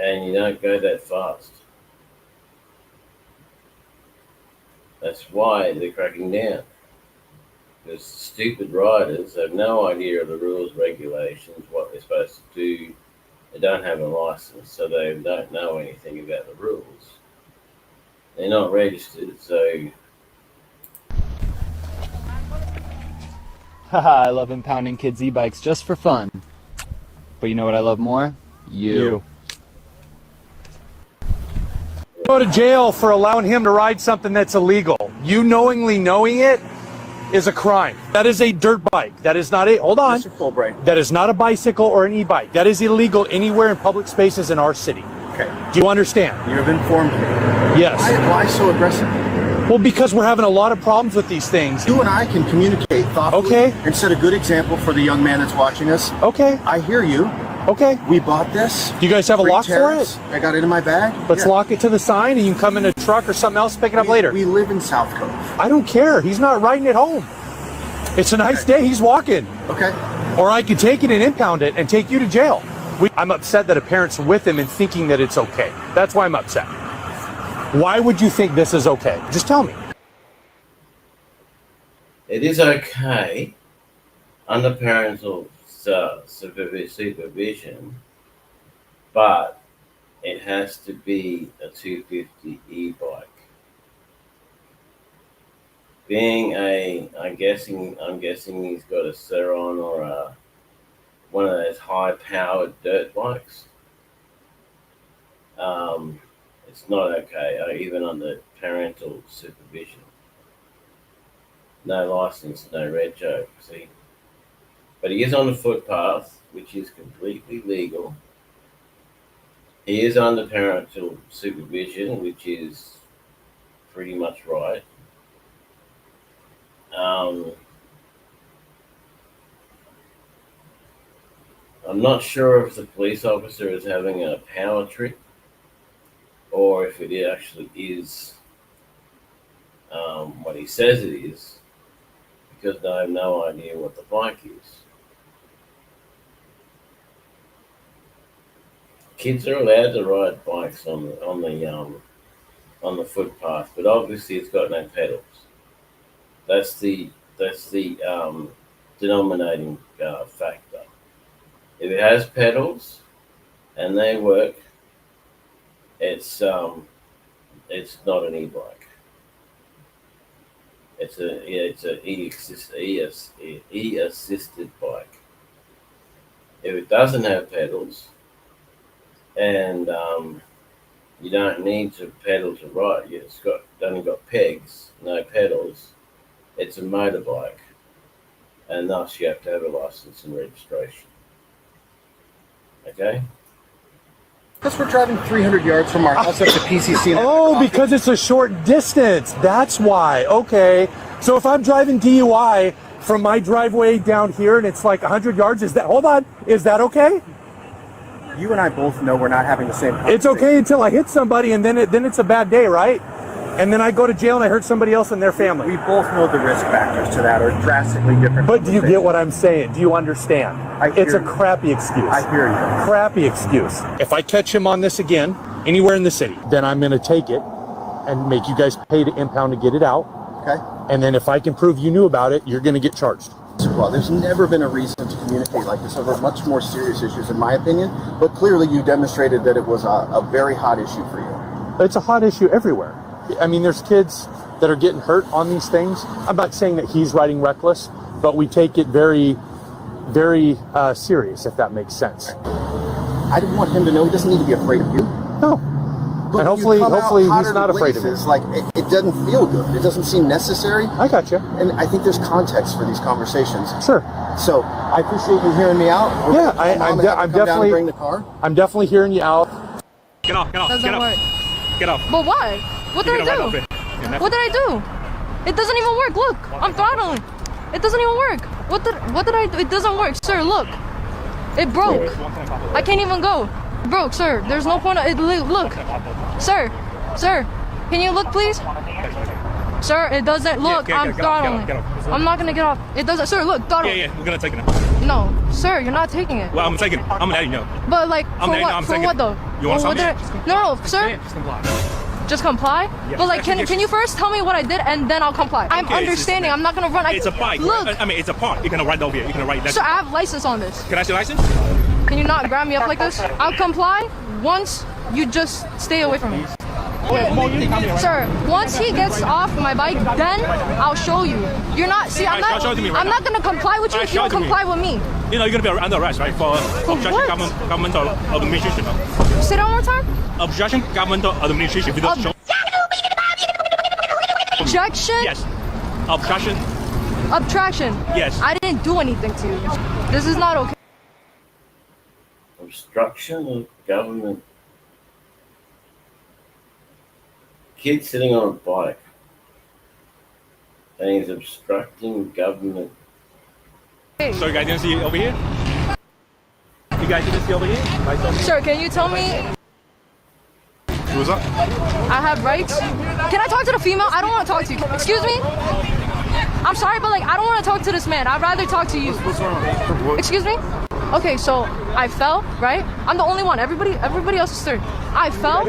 and you don't go that fast. That's why they're cracking down. Because stupid riders have no idea of the rules, regulations, what they're supposed to do. They don't have a license, so they don't know anything about the rules. They're not registered, so... Haha, I love impounding kids' e-bikes just for fun. But you know what I love more? You. Go to jail for allowing him to ride something that's illegal. You knowingly knowing it is a crime. That is a dirt bike. That is not a, hold on. Mr. Fulbright. That is not a bicycle or an e-bike. That is illegal anywhere in public spaces in our city. Okay. Do you understand? You have informed me. Yes. Why so aggressive? Well, because we're having a lot of problems with these things. You and I can communicate thoughtfully. Okay. And set a good example for the young man that's watching us. Okay. I hear you. Okay. We bought this. Do you guys have a lock for it? I got it in my bag. Let's lock it to the sign and you can come in a truck or something else, pick it up later. We live in South Cove. I don't care. He's not riding it home. It's a nice day. He's walking. Okay. Or I could take it and impound it and take you to jail. I'm upset that a parent's with him and thinking that it's okay. That's why I'm upset. Why would you think this is okay? Just tell me. It is okay under parental supervision, but it has to be a 250 e-bike. Being I'm guessing he's got a Ceron or one of those high-powered dirt bikes. It's not okay, even under parental supervision. No license, no rego, see? But he is on the footpath, which is completely legal. He is under parental supervision, which is pretty much right. I'm not sure if the police officer is having a power trip or if it actually is what he says it is, because I have no idea what the bike is. Kids are allowed to ride bikes on the footpath, but obviously it's got no pedals. That's the denominating factor. If it has pedals and they work, it's not an e-bike. It's a e-assisted bike. If it doesn't have pedals, and you don't need to pedal to ride, it's only got pegs, no pedals. It's a motorbike, and thus you have to have a license and registration. Okay. Because we're driving 300 yards from our house up to PCC. Oh, because it's a short distance. That's why. Okay. So if I'm driving DUI from my driveway down here and it's like 100 yards, is that okay? You and I both know we're not having the same conversation. It's okay until I hit somebody and then it's a bad day, right? And then I go to jail and I hurt somebody else in their family. We both know the risk factors to that are drastically different. But do you get what I'm saying? Do you understand? It's a crappy excuse. I hear you. Crappy excuse. If I catch him on this again, anywhere in the city, then I'm going to take it and make you guys pay to impound to get it out. Okay. And then if I can prove you knew about it, you're going to get charged. Well, there's never been a reason to communicate like this over much more serious issues, in my opinion. But clearly you demonstrated that it was a very hot issue for you. It's a hot issue everywhere. I mean, there's kids that are getting hurt on these things. I'm not saying that he's riding reckless, but we take it very, very serious, if that makes sense. I didn't want him to know he doesn't need to be afraid of you. No. But and hopefully he's not afraid of it. Like, it doesn't feel good. It doesn't seem necessary. I got you. And I think there's context for these conversations. Sure. So I appreciate you hearing me out. Yeah, I'm definitely bring the car. I'm definitely hearing you out. Get off. Doesn't work. Get off. But why? What did I do? What did I do? It doesn't even work. Look, I'm throttling. It doesn't even work. What did I do? It doesn't work, sir. Look, it broke. I can't even go. It broke, sir. There's no point. Look, sir, can you look, please? Sir, it doesn't look. I'm throttling. I'm not gonna get off. It doesn't, sir. Look, throttle. Yeah, we're gonna take it now. No, sir, you're not taking it. Well, I'm taking it. I'm letting you know. But like, for what? For what though? You want something? No, sir. Just comply. Just comply? Yes. But like, can you first tell me what I did and then I'll comply? I'm understanding. I'm not gonna run. It's a bike. Look. I mean, it's a park. You can ride over here. You can ride that. Sir, I have license on this. Can I see your license? Can you not grab me up like this? I'll comply once you just stay away from me. Sir, once he gets off my bike, then I'll show you. You're not. See, I'm not gonna comply with you if you don't comply with me. You know, you're gonna be under arrest, right, for obstruction governmental administration. Say that one more time. Obstruction governmental administration. If you don't show. Objection. Yes. Obstruction. Obtraction. Yes. I didn't do anything to you. This is not okay. Obstruction of government. Kid sitting on a bike and he's obstructing government. So you guys didn't see it over here? You guys didn't see over here? Sir, can you tell me? What's up? I have rights. Can I talk to the female? I don't want to talk to you. Excuse me? I'm sorry, but like, I don't want to talk to this man. I'd rather talk to you. What's wrong? Excuse me? Okay, so I fell, right? I'm the only one. Everybody else is third. I fell.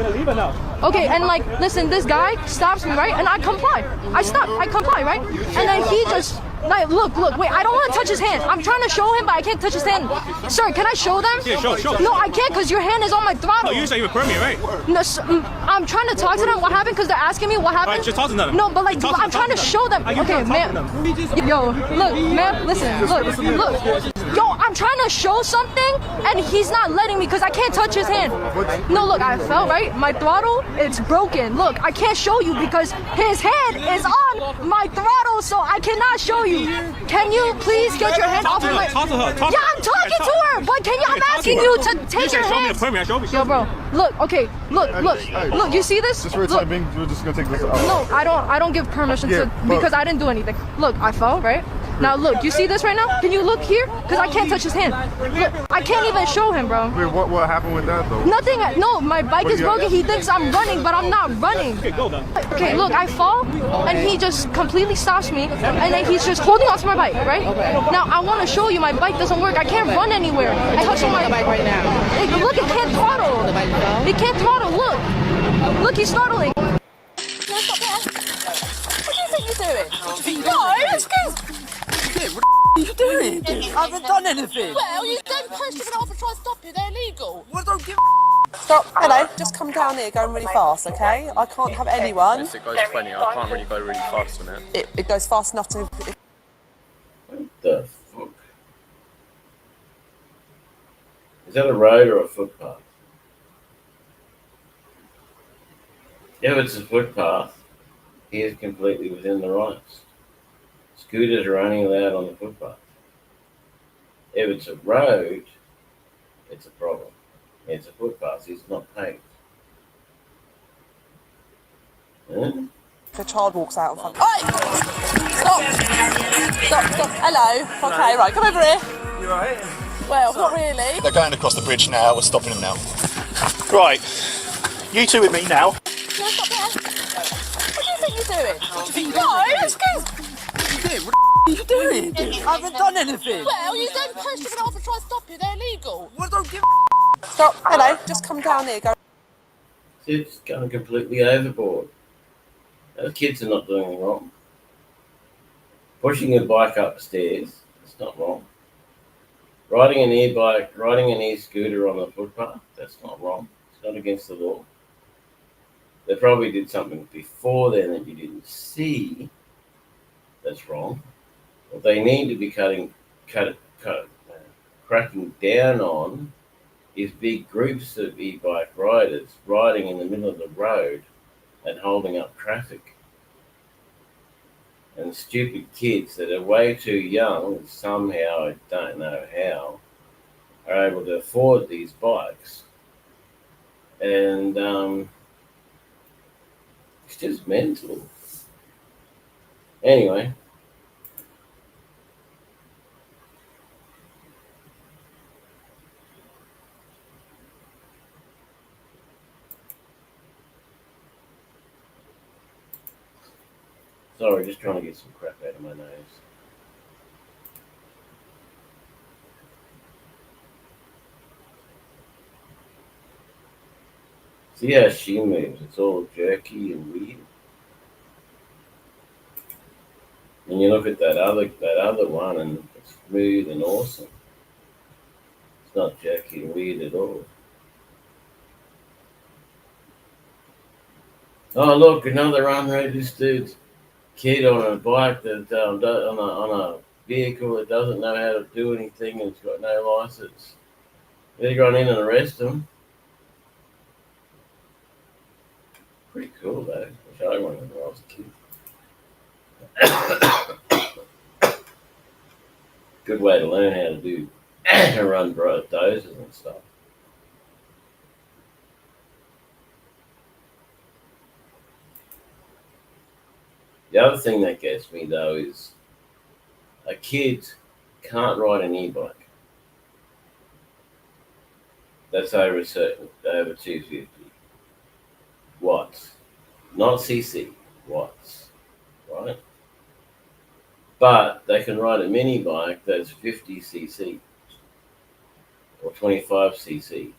Okay, and like, listen, this guy stops me, right? And I comply. I comply, right? And then he just, like, look, wait, I don't want to touch his hand. I'm trying to show him, but I can't touch his hand. Sir, can I show them? Yeah, show. No, I can't because your hand is on my throttle. Oh, you say you refer me, right? No, I'm trying to talk to them. What happened? Because they're asking me what happened. Right, just talk to them. No, but like, I'm trying to show them. Okay, man. Yo, look, man, listen, look. Yo, I'm trying to show something, and he's not letting me because I can't touch his hand. No, look, I fell, right? My throttle, it's broken. Look, I can't show you because his hand is on my throttle, so I cannot show you. Can you please get your hand off of my... Talk to her. Yeah, I'm talking to her, but I'm asking you to take your hand. Yo, bro, look, okay, look, you see this? Just for the time being, we're just gonna take this out. No, I don't give permission to, because I didn't do anything. Look, I fell, right? Now look, you see this right now? Can you look here? Because I can't touch his hand. Look, I can't even show him, bro. Wait, what happened with that though? Nothing. No, my bike is broken. He thinks I'm running, but I'm not running. Okay, go then. Okay, look, I fall, and he just completely stops me, and then he's just holding onto my bike, right? Now I want to show you my bike doesn't work. I can't run anywhere. I touch my bike right now. Look, it can't throttle. It can't throttle. Look, he's throttling. What do you think you're doing? No, it's because. What are you doing? I haven't done anything. Well, you don't push them off and try to stop you. They're illegal. Well, don't give Stop. Hello. Just come down here going really fast, okay? I can't have anyone. Yes, it goes 20. I can't really go really fast on it. It goes fast enough to... What the fuck? Is that a road or a footpath? If it's a footpath, he is completely within the rights. Scooters are only allowed on the footpath. If it's a road, it's a problem. It's a footpath, it's not paved. Huh? The child walks out in front. Oi! Stop! Stop. Hello. Okay, right, come over here. You alright? Well, not really. They're going across the bridge now. We're stopping them now. Right. You two with me now. No, stop there. What do you think you're doing? What do you think you're doing? No, excuse. What are you doing? I haven't done anything. Well, you don't push them off and try to stop you. They're illegal. Well, don't give Stop. Hello. Just come down here. Go. It's going completely overboard. Those kids are not doing wrong. Pushing a bike up the stairs, it's not wrong. Riding an e-bike, riding an e-scooter on the footpath, that's not wrong. It's not against the law. They probably did something before then that you didn't see. That's wrong. What they need to be cracking down on is big groups of e-bike riders riding in the middle of the road and holding up traffic. And stupid kids that are way too young, somehow, I don't know how, are able to afford these bikes. And it's just mental. Anyway. Sorry, just trying to get some crap out of my nose. See how she moves? It's all jerky and weird. And you look at that other one, and it's smooth and awesome. It's not jerky and weird at all. Oh look, another unregistered kid on a bike that on a vehicle that doesn't know how to do anything and it's got no license. They run in and arrest them. Pretty cool though. Wish I wanted when I was a kid. Good way to learn how to do run dozers and stuff. The other thing that gets me though is a kid can't ride an e-bike. That's over 250 watts, not cc, watts, right? But they can ride a mini bike that's 50 cc or 25 cc.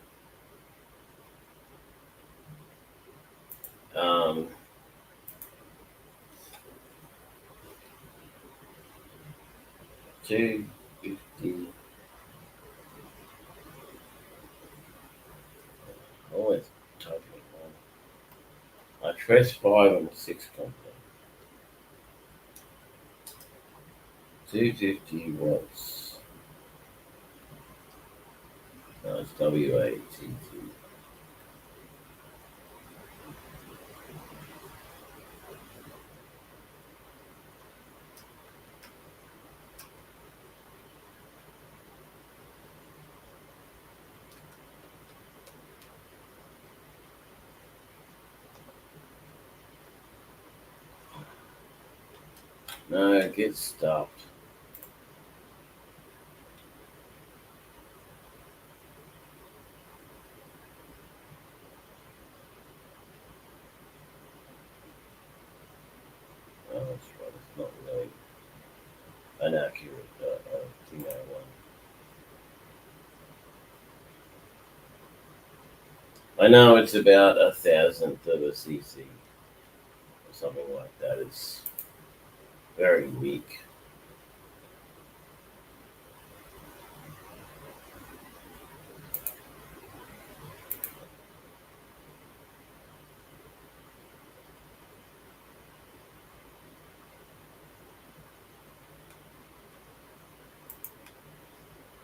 250. Always typing it wrong. I press 5 and 6 company. 250 watts. No, it's WATT. No, get stopped. Oh, that's right. It's not really an accurate thing I want. I know it's about 1,000th of a cc or something like that. It's very weak.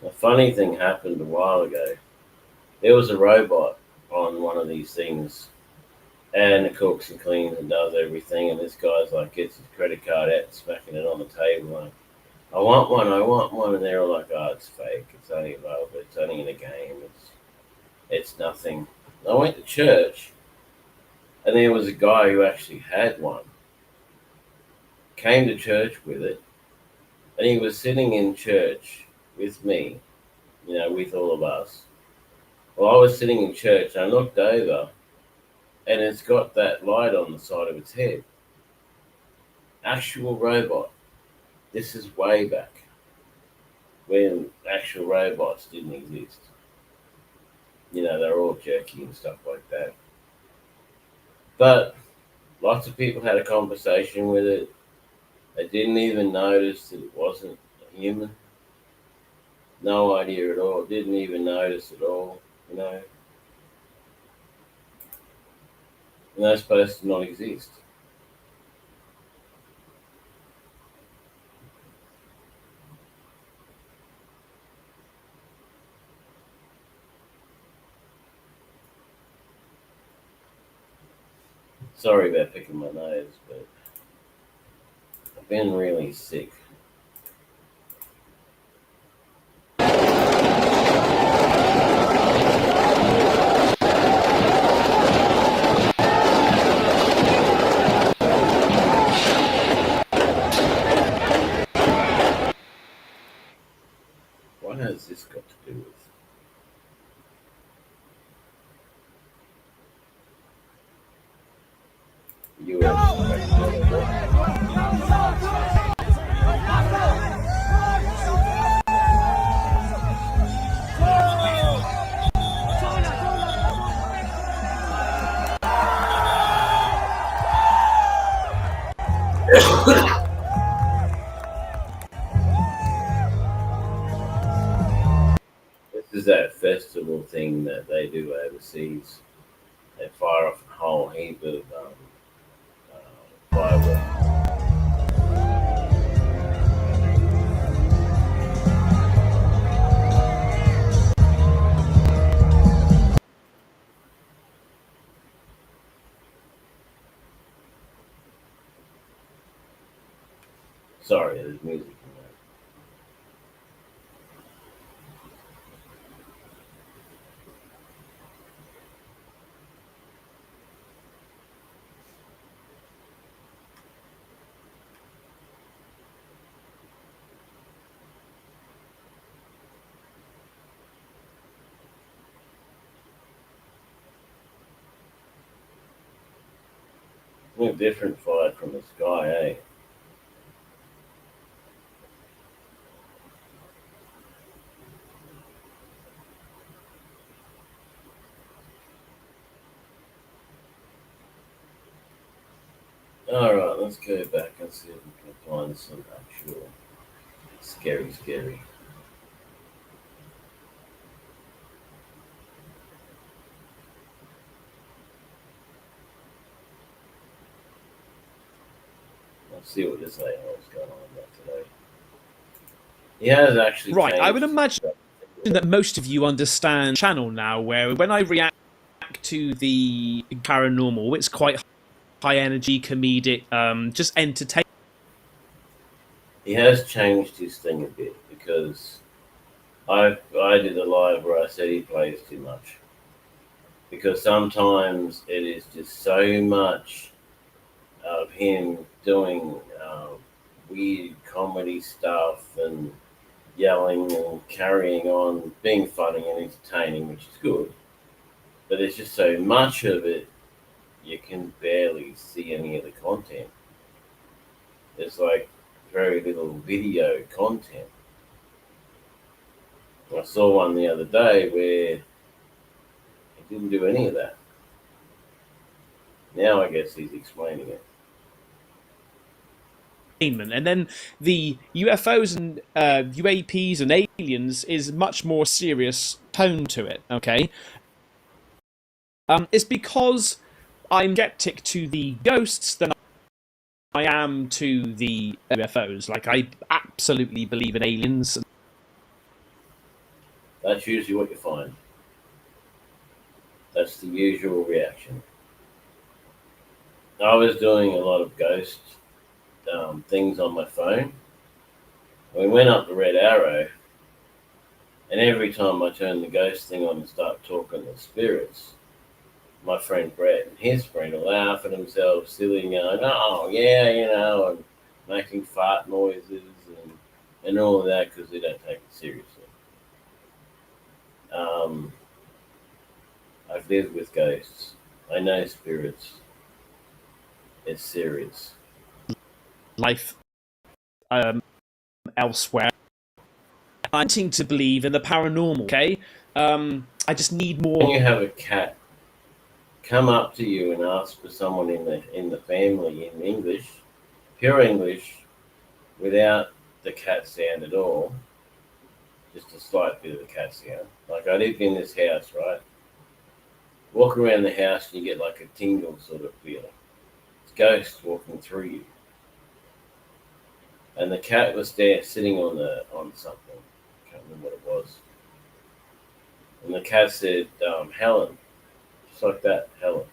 A funny thing happened a while ago. There was a robot on one of these things, and it cooks and cleans and does everything. And this guy's like gets his credit card out, and smacking it on the table, like, "I want one, I want one." And they're all like, "Oh, it's fake. It's only available. It's only in a game. It's nothing." I went to church, and there was a guy who actually had one. Came to church with it, and he was sitting in church with me, with all of us. Well, I was sitting in church, and I looked over, and it's got that light on the side of its head. Actual robot. This is way back when actual robots didn't exist. They're all jerky and stuff like that. But lots of people had a conversation with it. They didn't even notice that it wasn't a human. No idea at all. Didn't even notice at all, And they're supposed to not exist. Sorry about picking my nose, but I've been really sick. What has this got to do with? This is that festival thing that they do overseas. They fire off a whole heap of fireworks. Sorry, there's music in there. A different fire from the sky, eh? Alright, let's go back and see if we can find some actual scary. Let's see what this a-hole's going on about today. He has actually Right, I changed would imagine that most of you understand channel now, where when I react to the paranormal, it's quite high energy, comedic, just entertaining. He has changed his thing a bit because I did a live where I said he plays too much. Because sometimes it is just so much of him doing weird comedy stuff and yelling and carrying on, being funny and entertaining, which is good. But there's just so much of it, you can barely see any of the content. There's like very little video content. I saw one the other day where he didn't do any of that. Now I guess he's explaining it. And then the UFOs and UAPs and aliens is much more serious tone to it, okay? It's because I'm skeptic to the ghosts than I am to the UFOs. Like, I absolutely believe in aliens. That's usually what you find. That's the usual reaction. I was doing a lot of ghost things on my phone. We went up the red arrow, and every time I turned the ghost thing on and start talking to spirits, my friend Brett and his friend will laugh at themselves, silly, and going, "Oh yeah, and making fart noises and all of that because they don't take it seriously." I've lived with ghosts. I know spirits. It's serious. Life elsewhere. I'm wanting to believe in the paranormal, okay? I just need more. When you have a cat come up to you and ask for someone in the family in English, pure English, without the cat sound at all, just a slight bit of the cat sound. Like I lived in this house, right? Walk around the house and you get like a tingle sort of feeling. It's ghosts walking through you. And the cat was there sitting on something. I can't remember what it was. And the cat said, Helen. Just like that, Helen.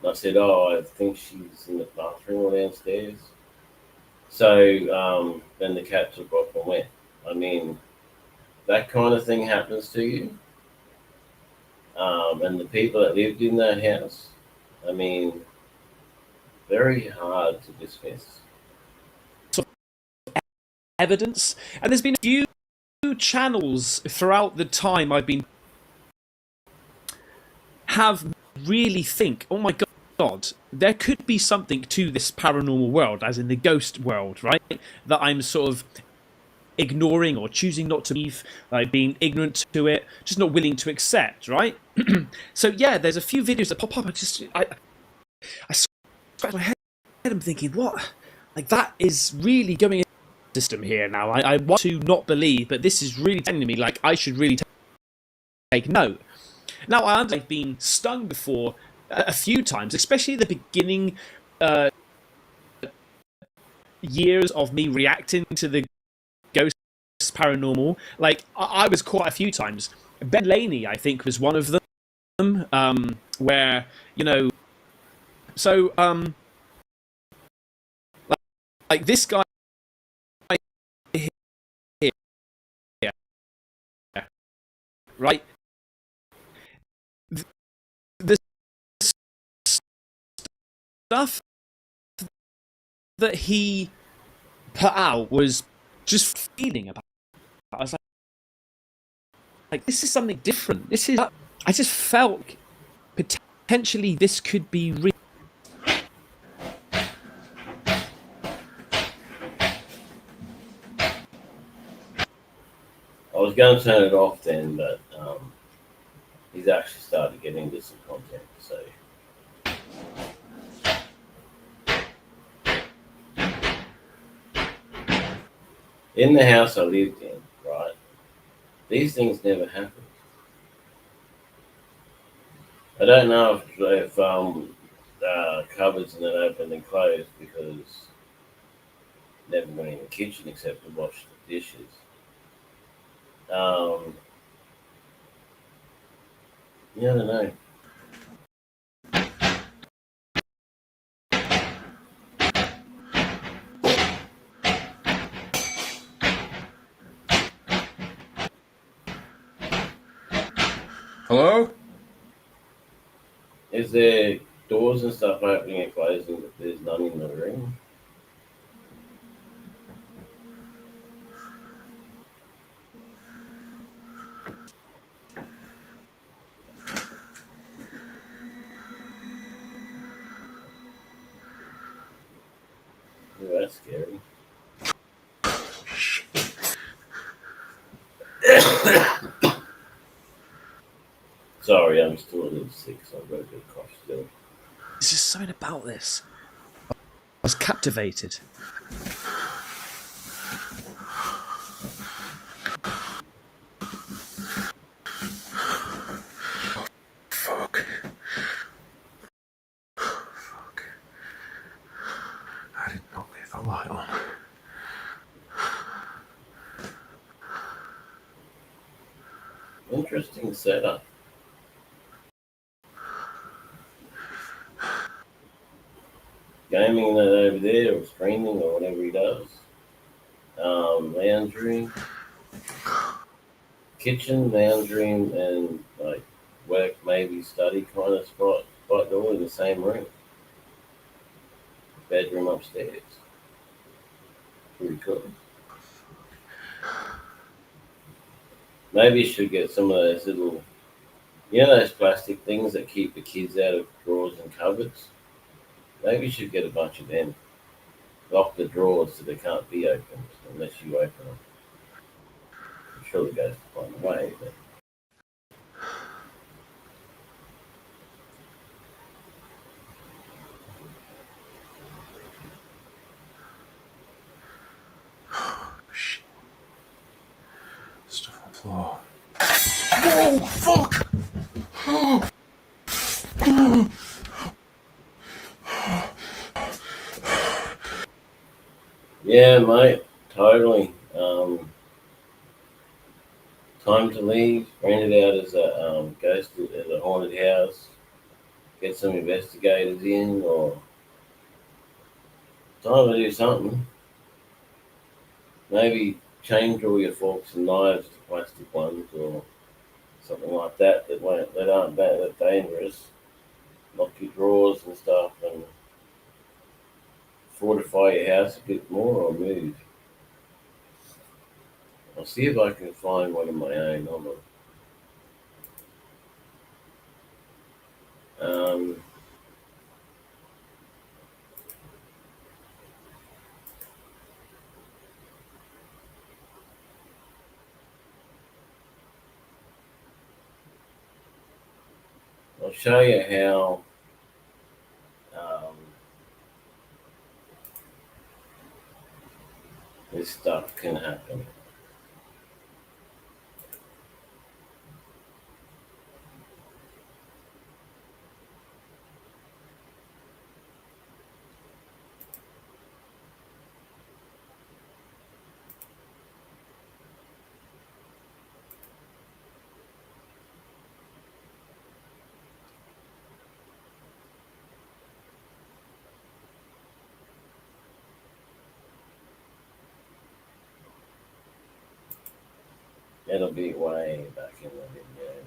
And I said, oh, I think she's in the bathroom or downstairs. So then the cat took off and went. I mean, that kind of thing happens to you. And the people that lived in that house, I mean, very hard to dismiss. Evidence, and there's been a few channels throughout the time I've been have really think, oh my god, there could be something to this paranormal world, as in the ghost world, right? That I'm sort of ignoring or choosing not to believe, like being ignorant to it, just not willing to accept, right? So yeah, there's a few videos that pop up. I scratch my head. I'm thinking, what? Like that is really going system here now. I want to not believe, but this is really telling me like I should really take note. Now I've been stung before a few times, especially at the beginning years of me reacting to the ghost paranormal. Like I was caught a few times. Ben Laney, I think, was one of them. Where so like this guy. Right, the stuff that he put out was just feeling about. I was like, this is something different. This is. I just felt potentially this could be real. I was going to turn it off then, but he's actually started getting into some content. So in the house I lived in, right, these things never happened. I don't know if cupboards and then opened and closed because never went in the kitchen except to wash the dishes. Yeah, I don't know. Hello? Is there doors and stuff opening and closing, but there's none in the room? Ooh, that's scary. Sorry, I'm still a little sick, so I've got a bit of cough still. There's just something about this. I was captivated. Fuck. Fuck. I did not leave the light on. interesting setup. Gaming that over there, or streaming, or whatever he does. Lounge room, kitchen, lounge room, and like work, maybe study kind of spot all in the same room. Bedroom upstairs. Pretty cool. Maybe you should get some of those little, those plastic things that keep the kids out of drawers and cupboards. Maybe you should get a bunch of them. Lock the drawers so they can't be opened unless you open them. I'm sure the guys will find a way, but Shit. Stuff on the floor. Whoa, fuck! yeah, mate, totally. Time to leave. Rent it out as a ghost as a haunted house. Get some investigators in, or time to do something. Maybe change all your forks and knives to plastic ones, or something like that that aren't that dangerous. Lock your drawers and stuff, and fortify your house a bit more, or move. I'll see if I can find one of my own. Hold on. I'll show you how this stuff can happen. It'll be way back in the videos.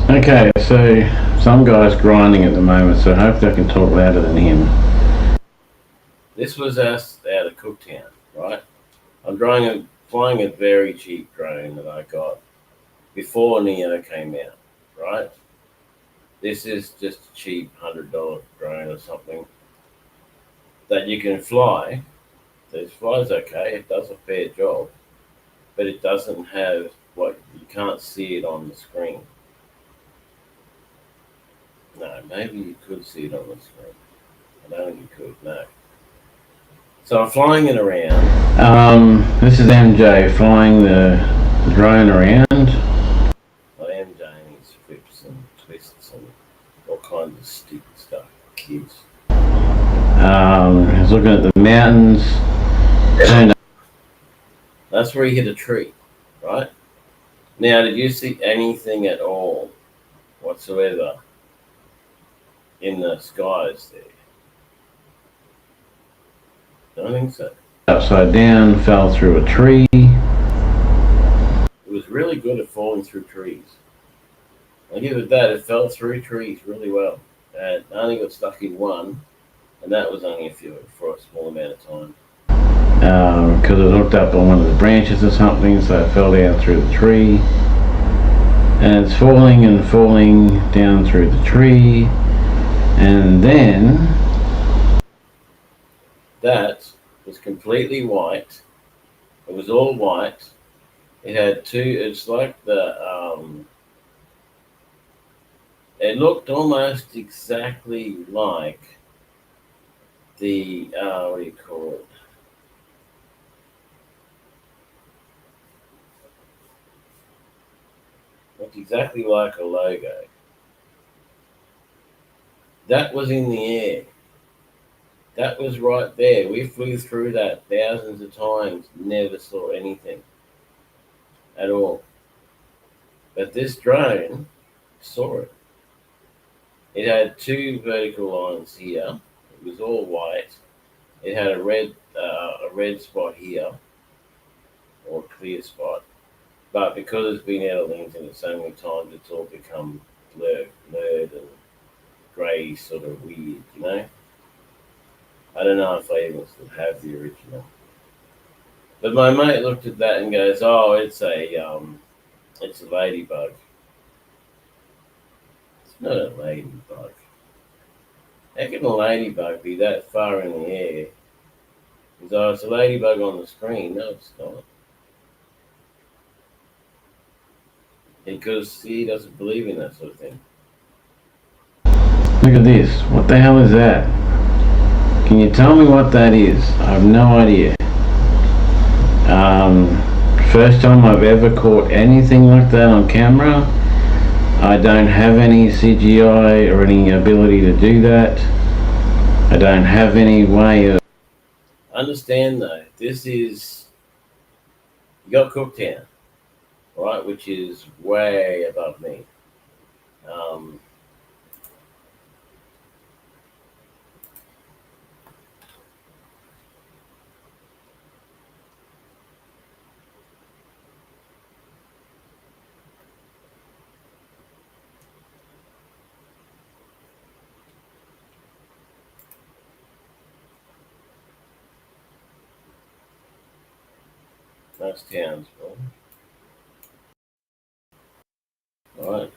Okay, so some guy's grinding at the moment, so hopefully I can talk louder than him. This was us out of Cooktown, right? I'm flying a very cheap drone that I got before Neo came out, right? This is just a cheap $100 drone or something that you can fly. It flies okay, it does a fair job, but it doesn't have you can't see it on the screen. No, maybe you could see it on the screen. I don't think you could, no. So I'm flying it around. This is MJ flying the drone around. Well, MJ needs flips and twists and all kinds of stupid stuff for kids. He's looking at the mountains. That's where he hit a tree, right? Now, did you see anything at all whatsoever in the skies there? I think so. Upside down, fell through a tree. It was really good at falling through trees. I'll give it that. It fell through trees really well. And I only got stuck in one, and that was only for a small amount of time. Because it hooked up on one of the branches or something, so it fell down through the tree. And it's falling and falling down through the tree. And then that was completely white. It was all white. It had it's like it looked almost exactly like the, what do you call it? exactly like a logo. That was in the air. That was right there. We flew through that thousands of times, never saw anything at all. But this drone saw it. It had two vertical lines here. It was all white. It had a red spot here, or a clear spot. But because it's been out of Lincoln so many times, it's all become blurred and grey, sort of weird, you know? I don't know if I even still have the original. But my mate looked at that and goes, "Oh, it's a ladybug." It's not a ladybug. How can a ladybug be that far in the air? Because it's a ladybug on the screen. No, it's not. Because he doesn't believe in that sort of thing. Look at this. What the hell is that? Can you tell me what that is? I have no idea. First time I've ever caught anything like that on camera. I don't have any CGI or any ability to do that. I don't have any way of... Understand though, this is... You got Cooktown, right, which is way above me. Nice towns, bro. Right.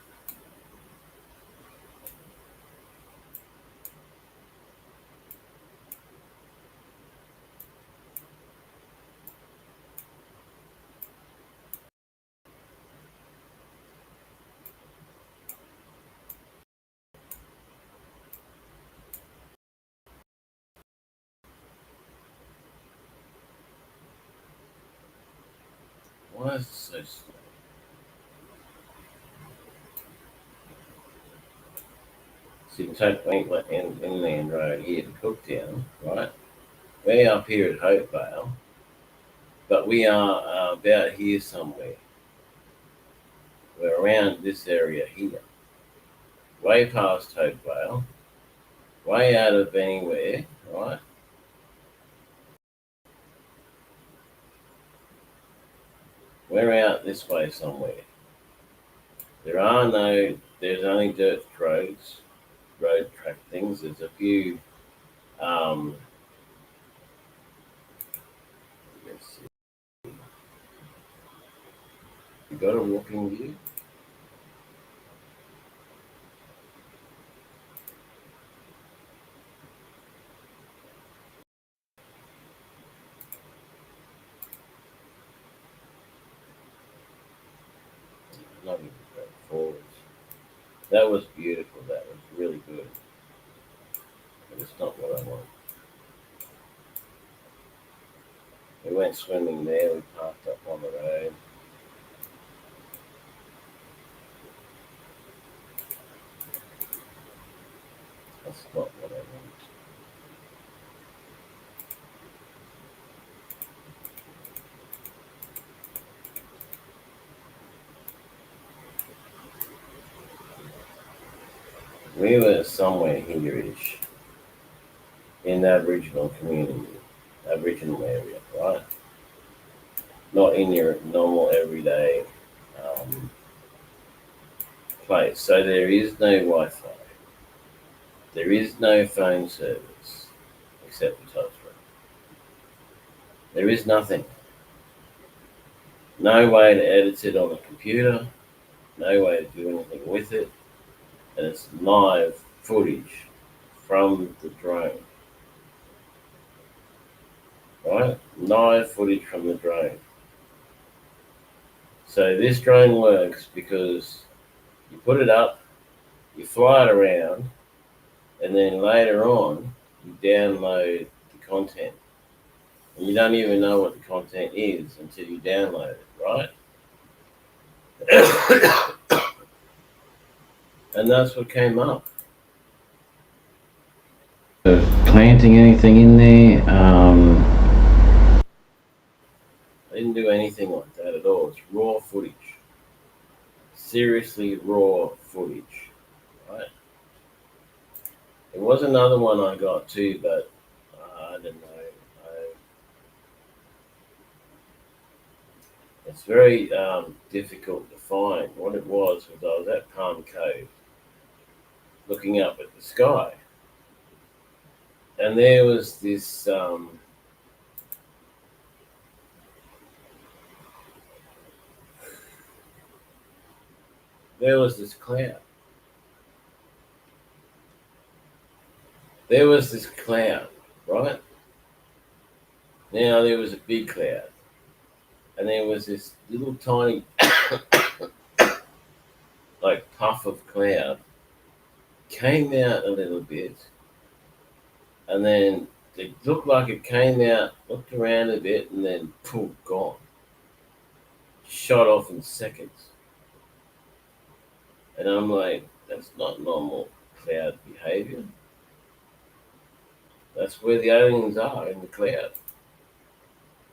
Why is it so slow? So you can take inland road here to Cooktown, right? We're up here at Hopevale, but we are about here somewhere. We're around this area here. Way past Hopevale, way out of anywhere, right? We're out this way somewhere. There's only dirt roads, road track things. There's a few, let's see. You got a walking view? Not even go forwards. That was beautiful. That was really good. But it's not what I want. We went swimming there. We parked up on the road. That's not what I want. We were somewhere here-ish in the Aboriginal community, Aboriginal area, right? Not in your normal everyday place. So there is no Wi-Fi. There is no phone service except for Telstra. There is nothing. No way to edit it on the computer. No way to do anything with it. And it's live footage from the drone. Right? Live footage from the drone. So this drone works because you put it up, you fly it around, and then later on, you download the content. And you don't even know what the content is until you download it, right? And that's what came up. Planting anything in there, I didn't do anything like that at all. It's raw footage. Seriously raw footage, right? There was another one I got too, but I don't know. It's very difficult to find. What it was I was at Palm Cove looking up at the sky. And there was this cloud. There was this cloud, right? Now there was a big cloud. And there was this little tiny like puff of cloud came out a little bit, and then it looked like it came out, looked around a bit, and then poof, gone. Shot off in seconds. And I'm like, that's not normal cloud behavior. That's where the aliens are, in the cloud.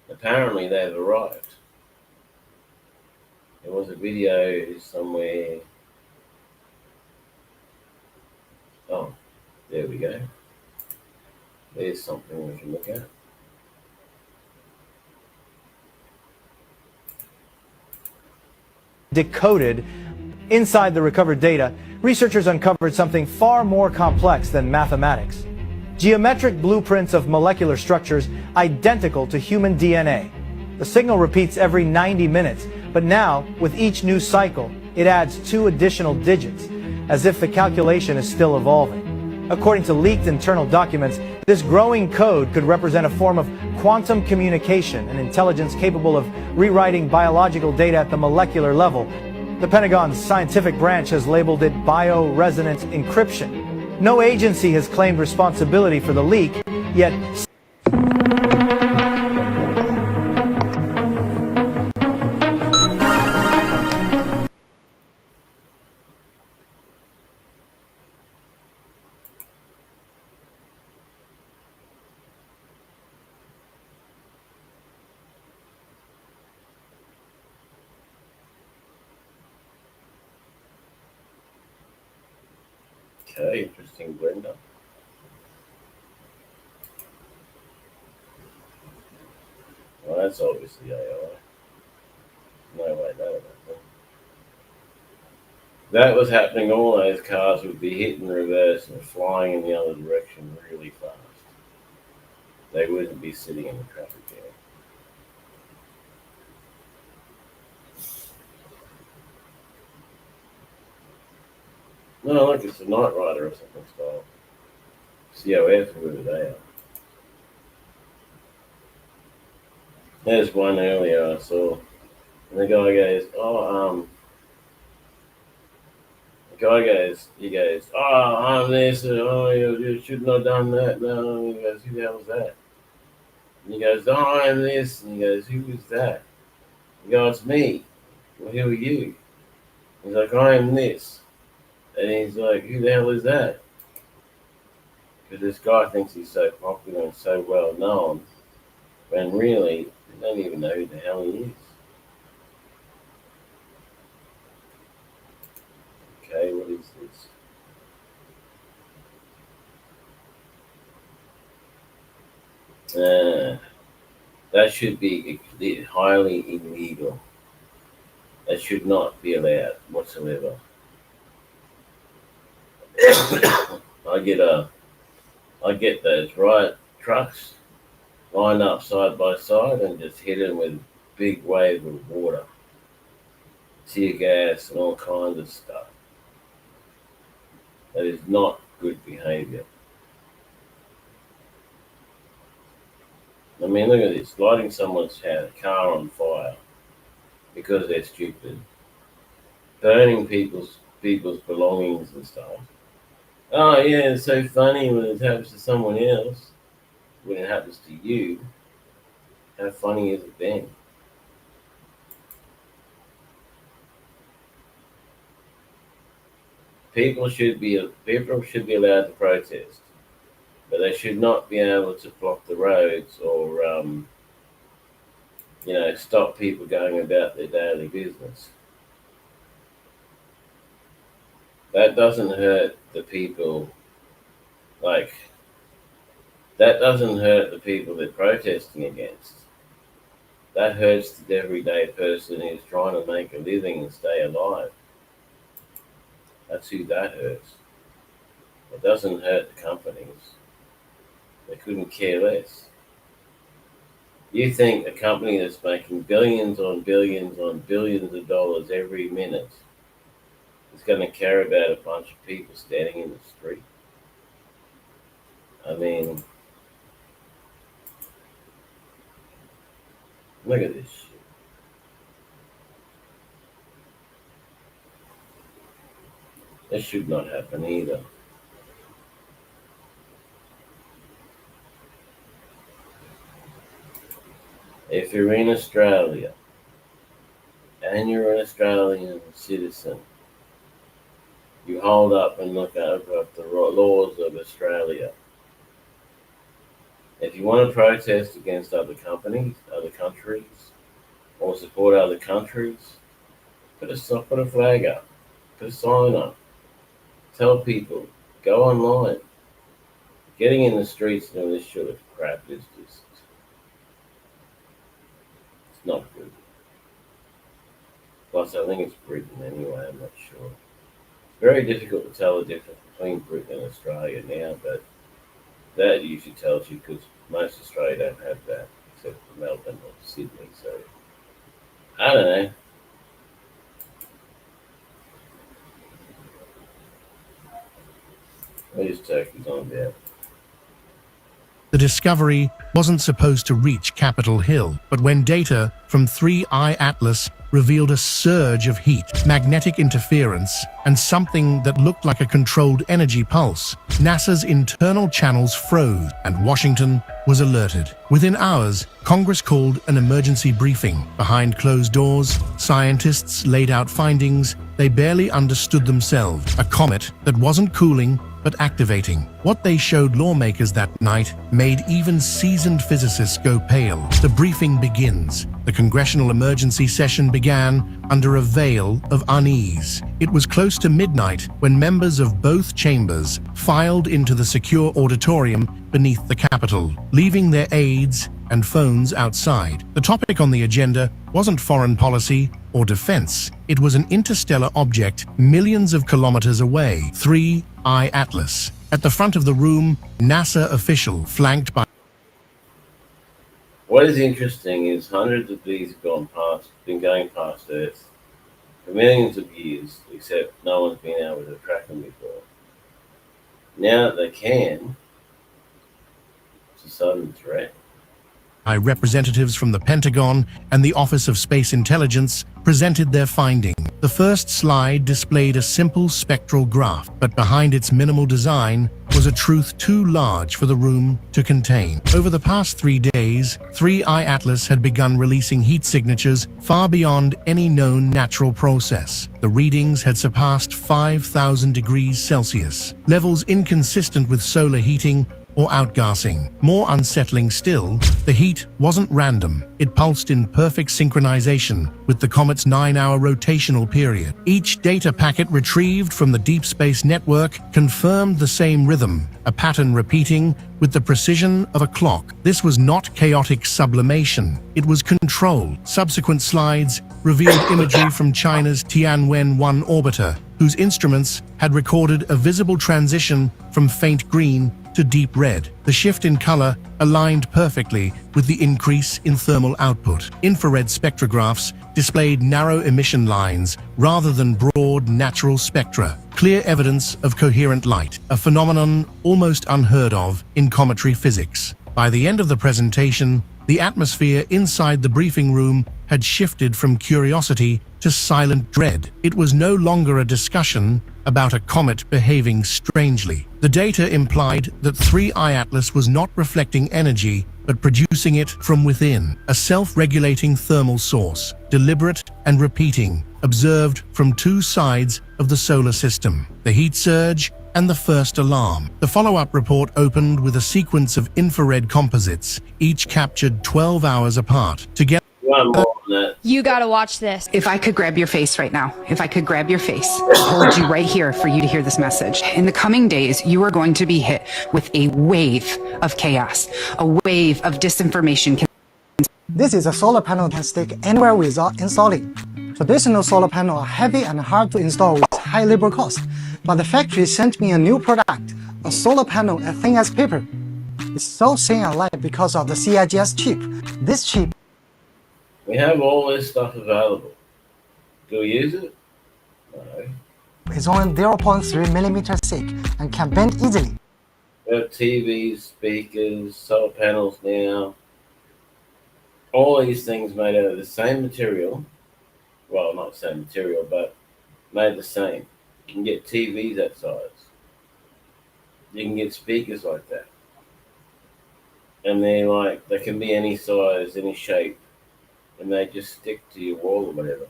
Apparently they've arrived. There was a video somewhere. Oh, there we go. There's something we can look at. Decoded inside the recovered data, researchers uncovered something far more complex than mathematics. Geometric blueprints of molecular structures identical to human DNA. The signal repeats every 90 minutes, but now, with each new cycle, it adds 2 additional digits, as if the calculation is still evolving. According to leaked internal documents, this growing code could represent a form of quantum communication, an intelligence capable of rewriting biological data at the molecular level. The Pentagon's scientific branch has labeled it bioresonance encryption. No agency has claimed responsibility for the leak, yet Okay, interesting blender. Well, that's obviously AI. No way, no. That was happening, all those cars would be hitting reverse and flying in the other direction really fast. They wouldn't be sitting in the traffic jam. No, like it's a Knight Rider or something style. COF, whoever they are. There's one earlier I saw. And the guy goes, he goes, oh, I'm this, oh, you shouldn't have done that. No, he goes, who the hell was that? And he goes, oh, I'm this, and he goes, who is that? He goes, it's me. Well, who are you? He's like, I am this. And he's like, who the hell is that? Because this guy thinks he's so popular and so well known, when really, you don't even know who the hell he is. Okay, what is this? That should be highly illegal. That should not be allowed whatsoever. I get those trucks line up side by side and just hit them with big wave of water, tear gas, and all kinds of stuff. That is not good behavior. I mean, look at this, lighting someone's car on fire because they're stupid, burning people's belongings and stuff. Oh yeah, it's so funny when it happens to someone else. When it happens to you, how funny is it then? people should be allowed to protest, but they should not be able to block the roads or stop people going about their daily business. That doesn't hurt the people. That doesn't hurt the people they're protesting against. That hurts the everyday person who's trying to make a living and stay alive. That's who that hurts. It doesn't hurt the companies. They couldn't care less. You think a company that's making billions on billions on billions of dollars every minute is going to care about a bunch of people standing in the street? I mean, look at this shit. This should not happen either. If you're in Australia and you're an Australian citizen, you hold up and look over at the laws of Australia. If you want to protest against other companies, other countries, or support other countries, put a flag up, put a sign up. Tell people, go online. Getting in the streets and all this sort of crap is just, it's not good. Plus, I think it's Britain anyway, I'm not sure. It's very difficult to tell the difference between Britain and Australia now, but that usually tells you because most Australia don't have that, except for Melbourne or Sydney, so I don't know. What is turkeys on there? The discovery wasn't supposed to reach Capitol Hill, but when data from 3i Atlas revealed a surge of heat, magnetic interference, and something that looked like a controlled energy pulse, NASA's internal channels froze and Washington was alerted. Within hours, Congress called an emergency briefing. Behind closed doors, scientists laid out findings they barely understood themselves. A comet that wasn't cooling, but activating. What they showed lawmakers that night made even seasoned physicists go pale. The briefing begins. The congressional emergency session began under a veil of unease. It was close to midnight when members of both chambers filed into the secure auditorium beneath the Capitol, leaving their aides and phones outside. The topic on the agenda wasn't foreign policy or defense. It was an interstellar object millions of kilometers away, 3i Atlas. At the front of the room, NASA official flanked by... What is interesting is hundreds of these have been going past Earth for millions of years, except no one's been able to track them before. Now that they can, it's a sudden threat. Representatives from the Pentagon and the Office of Space Intelligence presented their finding. The first slide displayed a simple spectral graph, but behind its minimal design was a truth too large for the room to contain. Over the past 3 days, 3i Atlas had begun releasing heat signatures far beyond any known natural process. The readings had surpassed 5,000 degrees Celsius, levels inconsistent with solar heating or outgassing. More unsettling still, the heat wasn't random. It pulsed in perfect synchronization with the comet's 9-hour rotational period. Each data packet retrieved from the Deep Space Network confirmed the same rhythm, a pattern repeating with the precision of a clock. This was not chaotic sublimation. It was controlled. Subsequent slides revealed imagery from China's Tianwen-1 orbiter, whose instruments had recorded a visible transition from faint green to deep red. The shift in color aligned perfectly with the increase in thermal output. Infrared spectrographs displayed narrow emission lines rather than broad natural spectra, clear evidence of coherent light, a phenomenon almost unheard of in cometary physics. By the end of the presentation, the atmosphere inside the briefing room had shifted from curiosity to silent dread. It was no longer a discussion about a comet behaving strangely. The data implied that 3i Atlas was not reflecting energy but producing it from within, a self-regulating thermal source, deliberate and repeating, observed from two sides of the solar system, the heat surge and the first alarm. The follow-up report opened with a sequence of infrared composites, each captured 12 hours apart. Together, One more on that. You gotta watch this. If I could grab your face right now, if I could grab your face, hold you right here for you to hear this message. In the coming days, you are going to be hit with a wave of chaos, a wave of disinformation. This is a solar panel can stick anywhere without installing. Traditional solar panels are heavy and hard to install with high labor cost, but the factory sent me a new product, a solar panel as thin as paper. It's so thin and light because of the CIGS chip. This chip We have all this stuff available. Do we use it? No. is only 0.3 millimeters thick and can bend easily. We have TVs, speakers, solar panels now. All these things made out of the same material. Well, not the same material, but made the same. You can get TVs that size. You can get speakers like that. And they can be any size, any shape. And they just stick to your wall or whatever.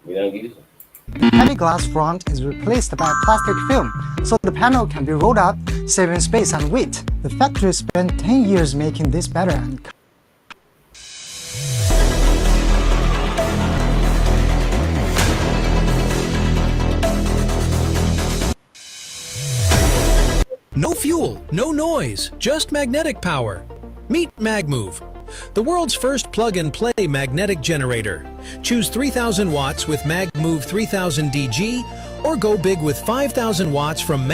We don't use them. The heavy glass front is replaced by plastic film, so the panel can be rolled up, saving space and weight. The factory spent 10 years making this better and No fuel, no noise, just magnetic power. Meet MagMove, the world's first plug-and-play magnetic generator. Choose 3,000 watts with MagMove 3000 DG, or go big with 5,000 watts from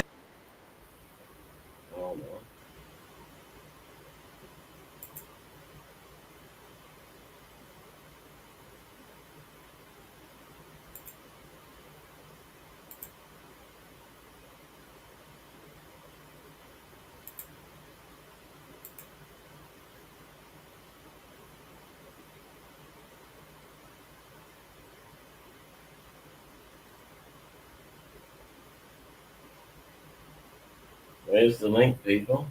Where's the link, people?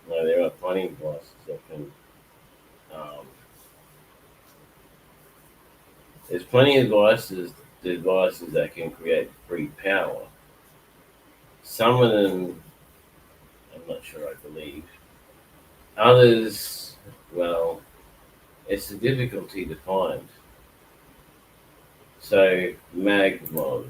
No, there are plenty of devices that can. There's plenty of devices that can create free power. Some of them, I'm not sure I believe. Others, well, it's a difficulty to find. So, MagMov.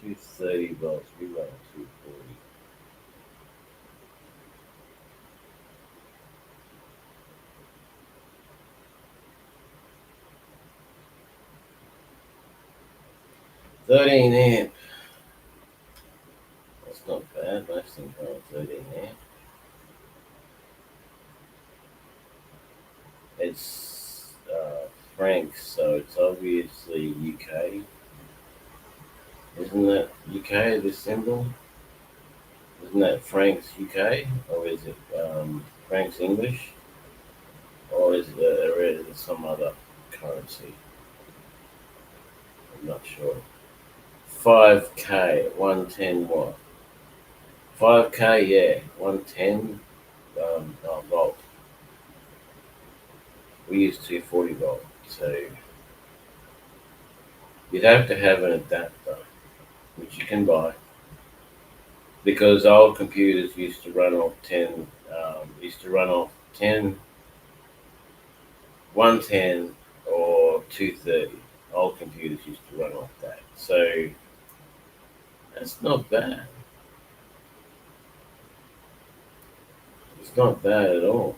$230, we run $240. $13 amp. That's That's not bad. Most things are included in there. It's francs, so it's obviously UK. Isn't that UK, the symbol? Isn't that francs UK? Or is it francs English? Or is it some other currency? I'm not sure. 5K, 110 what? 5K, yeah, 110 volt. We use 240 volt, so you'd have to have an adapter, which you can buy, because old computers used to run off 10, 110 or 230. Old computers used to run off that, so that's not bad. It's not bad at all.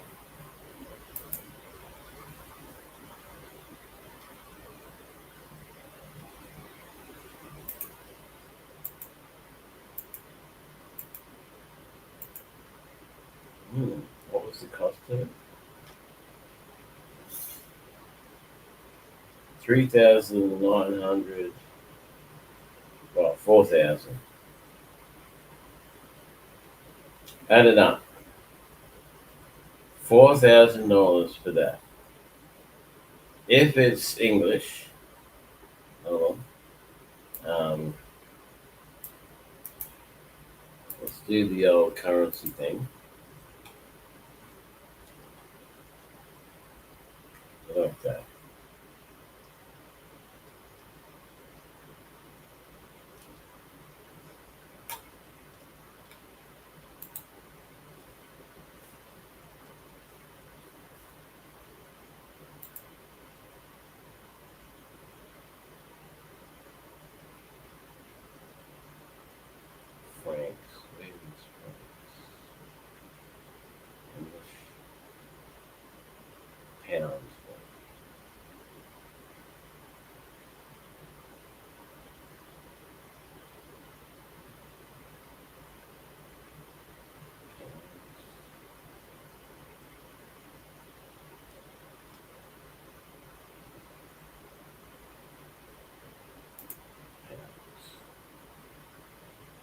What was the cost of it? 3,900. Well, 4,000. Add it up. $4,000 for that. If it's English, let's do the old currency thing. Like that. Francs. Where is francs? English. Pounds.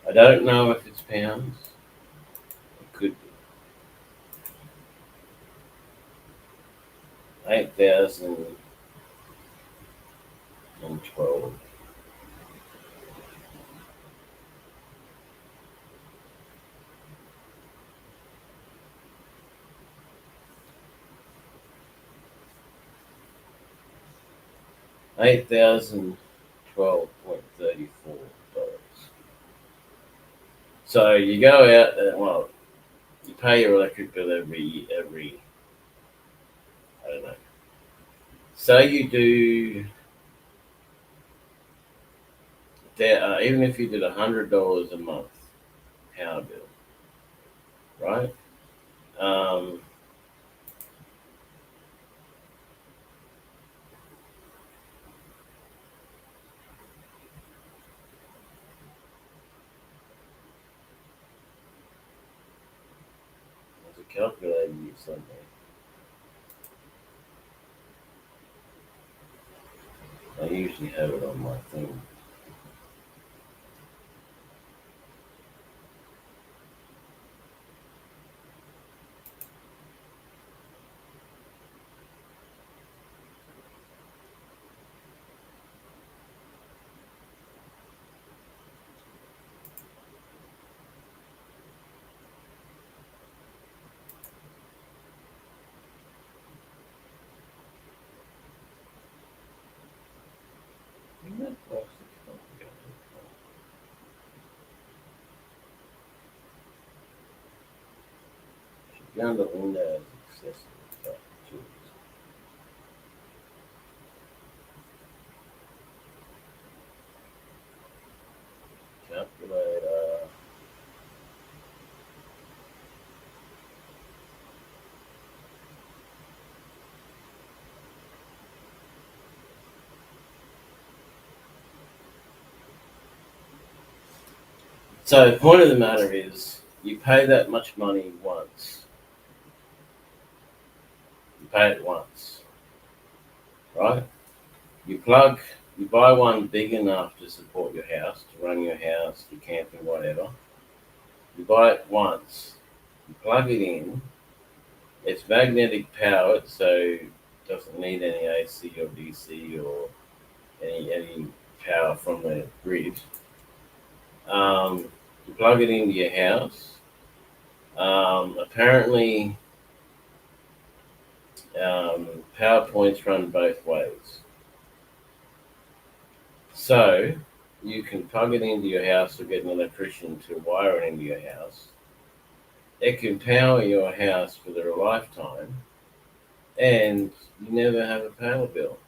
I don't know if it's pounds. It could be. 8,012. $8,012.34. So you go out there, well, you pay your electric bill every I don't know. Say you do even if you did $100 a month power bill, right? There's a calculator here somewhere. I usually have it on my thing. Down the Windows accessible tools. Calculator. So the point of the matter is, you pay that much money once. You pay it once, right? You buy one big enough to support your house, to run your house, your camping, whatever. You buy it once. You plug it in. It's magnetic powered, so it doesn't need any AC or DC or any power from the grid. You plug it into your house. Apparently, power points run both ways. So you can plug it into your house or get an electrician to wire it into your house. It can power your house for their lifetime, and you never have a power bill.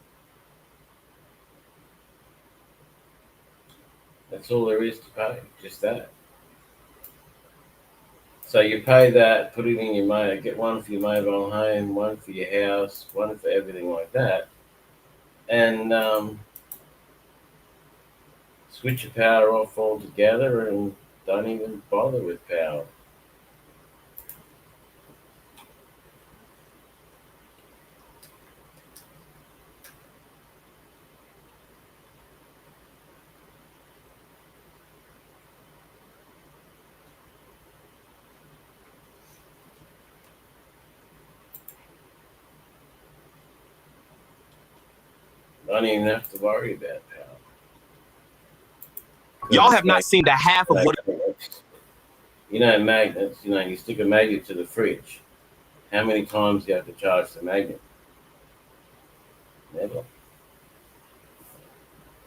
That's all there is to pay, just that. So you pay that, put it in your get one for your mobile home, one for your house, one for everything like that, and switch your power off altogether and don't even bother with power. Don't even have to worry about power. Y'all have not seen the half of what. You know, magnets, you stick a magnet to the fridge. How many times do you have to charge the magnet? Never.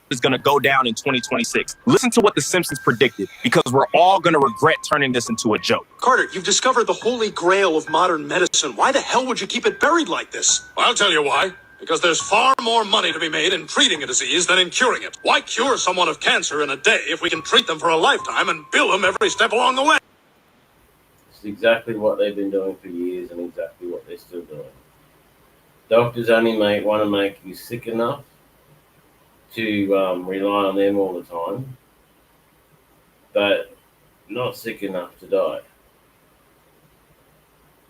Is going to go down in 2026. Listen to what The Simpsons predicted, because we're all going to regret turning this into a joke. Carter, you've discovered the holy grail of modern medicine. Why the hell would you keep it buried like this? I'll tell you why. Because there's far more money to be made in treating a disease than in curing it. Why cure someone of cancer in a day if we can treat them for a lifetime and bill them every step along the way? It's exactly what they've been doing for years and exactly what they're still doing. Doctors only want to make you sick enough to rely on them all the time, but not sick enough to die.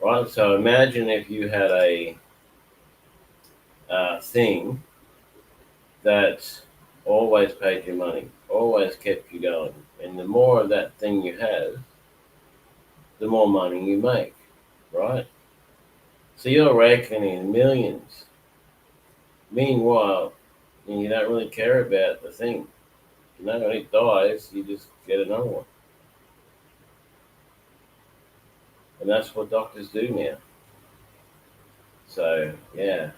Right? So imagine if you had a thing that always paid you money, always kept you going. And the more of that thing you have, the more money you make, right? So you're raking in millions. Meanwhile, you don't really care about the thing. When it dies, you just get another one. And that's what doctors do now. So, yeah.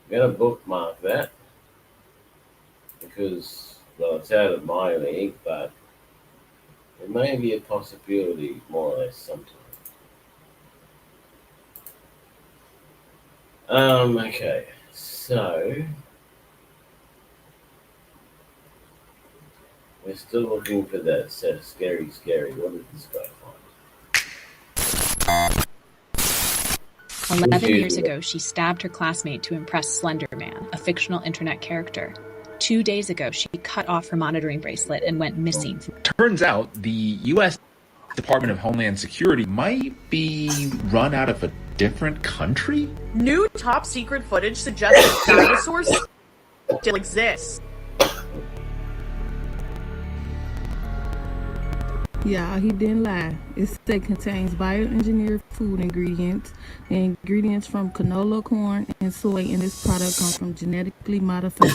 I'm going to bookmark that. Because, well, it's out of my league, but it may be a possibility, more or less, sometime. Okay. So, we're still looking for that scary. What did this guy find? 11 years ago, she stabbed her classmate to impress Slender Man, a fictional internet character. 2 days ago, she cut off her monitoring bracelet and went missing. Turns out the U.S. Department of Homeland Security might be run out of a different country? New top secret footage suggests that dinosaurs still exist. Yeah, he didn't lie. It contains bioengineered food ingredients. The ingredients from canola, corn, and soy in this product come from genetically modified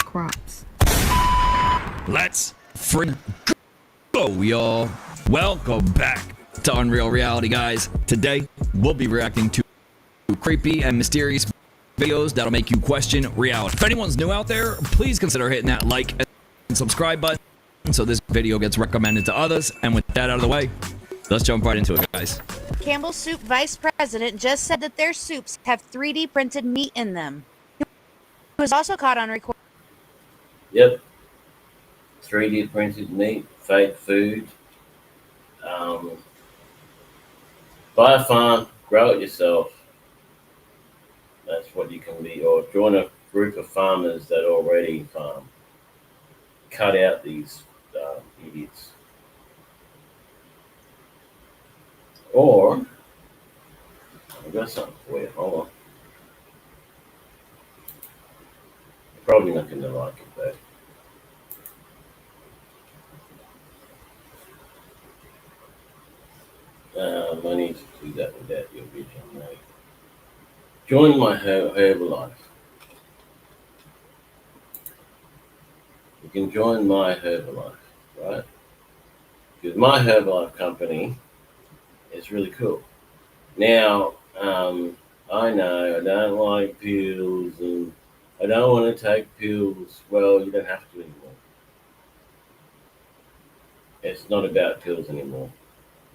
crops. Let's freaking go, y'all. Welcome back to Unreal Reality, guys. Today, we'll be reacting to creepy and mysterious videos that'll make you question reality. If anyone's new out there, please consider hitting that like and subscribe button so this video gets recommended to others. And with that out of the way, let's jump right into it, guys. Campbell Soup Vice President just said that their soups have 3D printed meat in them. He was also caught on record. Yep. 3D printed meat, fake food. Buy a farm, grow it yourself. That's what you can be. Or join a group of farmers that already farm. Cut out these idiots. Or, I've got something for you. Hold on. You're probably not going to like it, though. I need to do that without your vision, mate. Join my Herbalife. You can join my Herbalife, right? Because my Herbalife company is really cool. Now, I know I don't like pills and I don't want to take pills. Well, you don't have to anymore. It's not about pills anymore.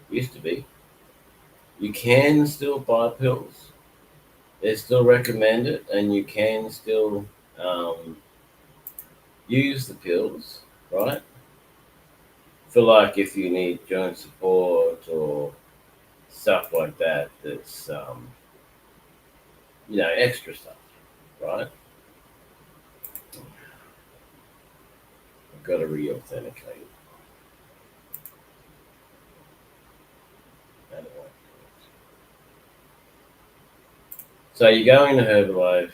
It used to be. You can still buy pills. They're still recommended, and you can still use the pills, right? For like if you need joint support or stuff like that, that's extra stuff, right? I've got to re-authenticate. So you go into Herbalife,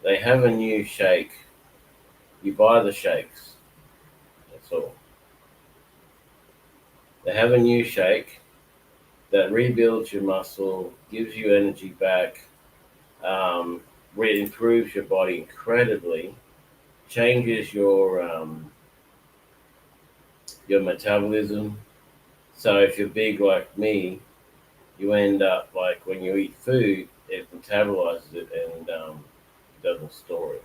they have a new shake. You buy the shakes. That's all. They have a new shake that rebuilds your muscle, gives you energy back, improves your body incredibly, changes your metabolism. So if you're big like me, you end up like when you eat food, it metabolizes it and doesn't store it.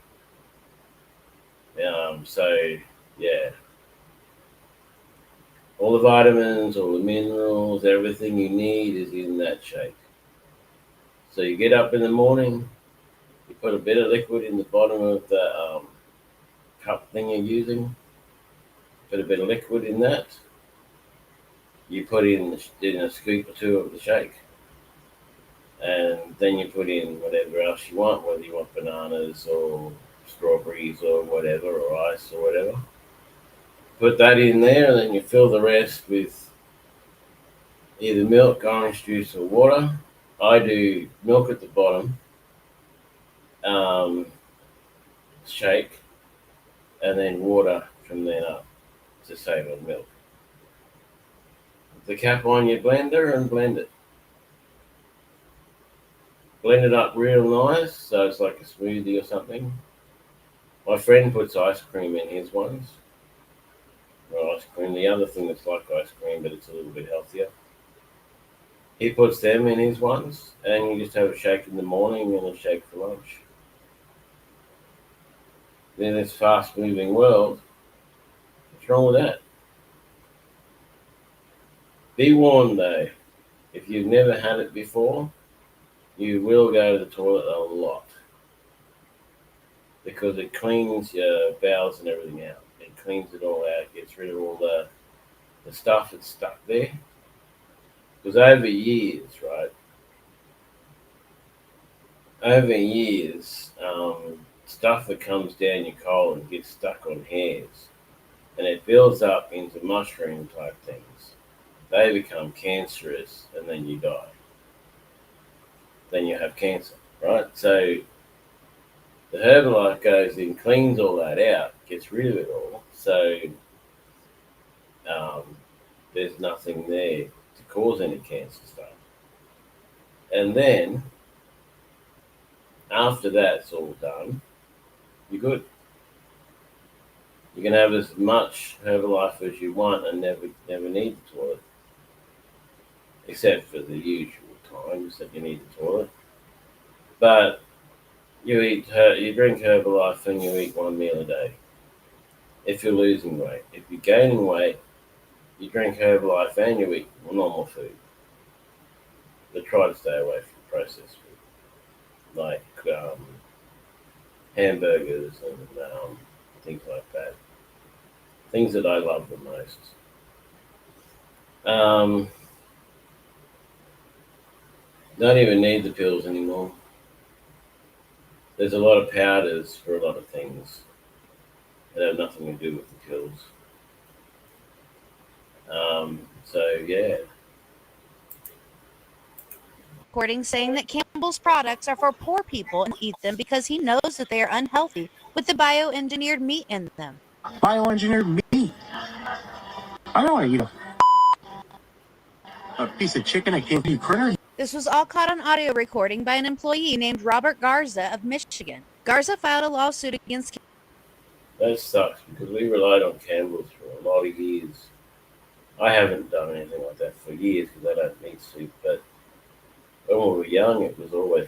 So yeah, all the vitamins, all the minerals, everything you need is in that shake. So you get up in the morning, you put a bit of liquid in the bottom of the cup thing you're using, put a bit of liquid in that, you put in a scoop or two of the shake, and then you put in whatever else you want, whether you want bananas or strawberries or whatever, or ice or whatever. Put that in there, and then you fill the rest with either milk, orange juice, or water. I do milk at the bottom, shake, and then water from then up to save on milk. Put the cap on your blender and blend it. Blend it up real nice, so it's like a smoothie or something. My friend puts ice cream in his ones. Or ice cream, the other thing that's like ice cream, but it's a little bit healthier. He puts them in his ones, and you just have a shake in the morning and a shake for lunch. In this fast-moving world, what's wrong with that? Be warned, though, if you've never had it before, you will go to the toilet a lot because it cleans your bowels and everything out. It cleans it all out, gets rid of all the stuff that's stuck there. Because over years, right? Over years, stuff that comes down your colon gets stuck on hairs, and it builds up into mushroom type things. They become cancerous, and then you die. Then you have cancer, right? So the Herbalife goes in, cleans all that out, gets rid of it all, so there's nothing there to cause any cancer stuff. And then, after that's all done, you're good. You can have as much Herbalife as you want and never need the toilet, except for the usual times that you need the toilet. But you drink Herbalife and you eat one meal a day. If you're losing weight, if you're gaining weight, you drink Herbalife and you eat normal food. But try to stay away from processed food, like hamburgers and things like that. Things that I love the most. Don't even need the pills anymore. There's a lot of powders for a lot of things that have nothing to do with the pills. So yeah, recording saying that Campbell's products are for poor people and eat them because he knows that they are unhealthy with the bioengineered meat in them. Bioengineered meat? I don't want to eat a piece of chicken that came from critter. This was all caught on audio recording by an employee named Robert Garza of Michigan. Garza filed a lawsuit against That sucks because we relied on Campbell's for a lot of years. I haven't done anything like that for years because I don't need soup, but when we were young, it was always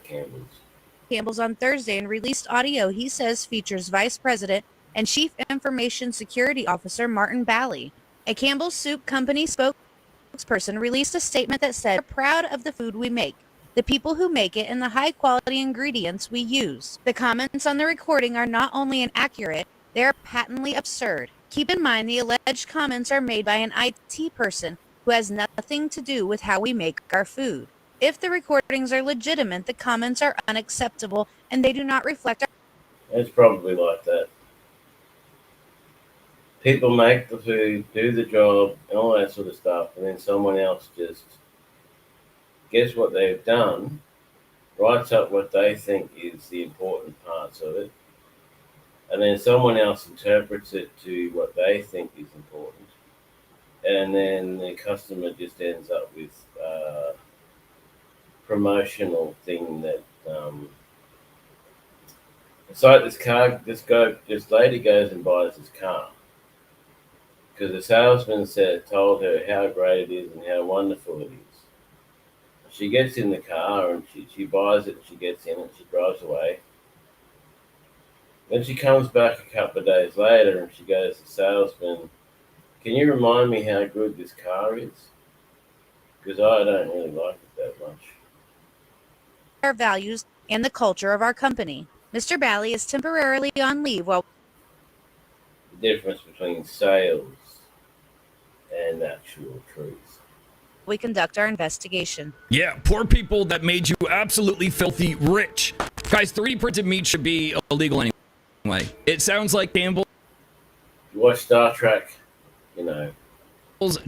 Campbell's on Thursday and released audio he says features Vice President and Chief Information Security Officer Martin Bally. A Campbell's Soup Company spokesperson released a statement that said, "We're proud of the food we make, the people who make it, and the high-quality ingredients we use." The comments on the recording are not only inaccurate, they are patently absurd. Keep in mind the alleged comments are made by an IT person who has nothing to do with how we make our food. If the recordings are legitimate, the comments are unacceptable and they do not reflect our... It's probably like that. People make the food, do the job, and all that sort of stuff, and then someone else just gets what they've done, writes up what they think is the important parts of it, and then someone else interprets it to what they think is important, and then the customer just ends up with a promotional thing that it's like this lady goes and buys this car because the salesman told her how great it is and how wonderful it is. She gets in the car and she buys it, she gets in it, she drives away. Then she comes back a couple of days later and she goes to the salesman, "Can you remind me how good this car is? Because I don't really like it that much." our values and the culture of our company. Mr. Bally is temporarily on leave while The difference between sales and actual truth. we conduct our investigation. Yeah, poor people that made you absolutely filthy rich. Guys, 3D printed meat should be illegal anyway. It sounds like Campbell. You watch Star Trek, you know.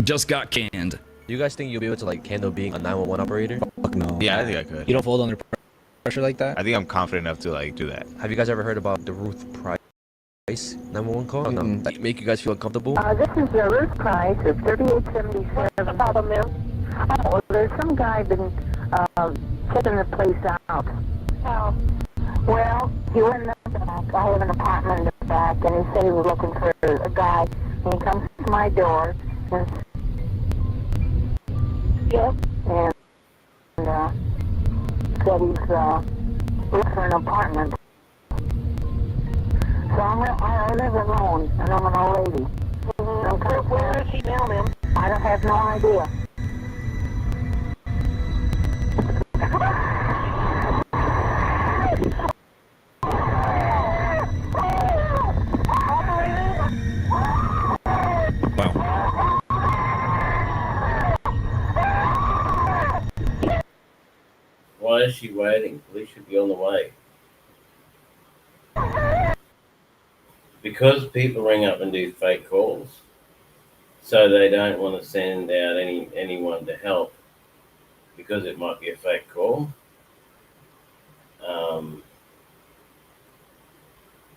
Just got canned. Do you guys think you'll be able to like handle being a 911 operator? Fuck no. Yeah, I think I could. You don't fold under pressure like that? I think I'm confident enough to like do that. Have you guys ever heard about the Ruth Price 911 call? That make you guys feel uncomfortable? This is Ruth Price of 3877. Problem is, oh, there's some guy been checking the place out. Oh. Well, he went in the back. I have an apartment in the back, and he said he was looking for a guy. And he comes to my door and yes, and said he's looking for an apartment. So I live alone, and I'm an old lady. Where is he now, ma'am? I don't have no idea. Why is she waiting? Police should be on the way. Because people ring up and do fake calls, so they don't want to send out anyone to help because it might be a fake call.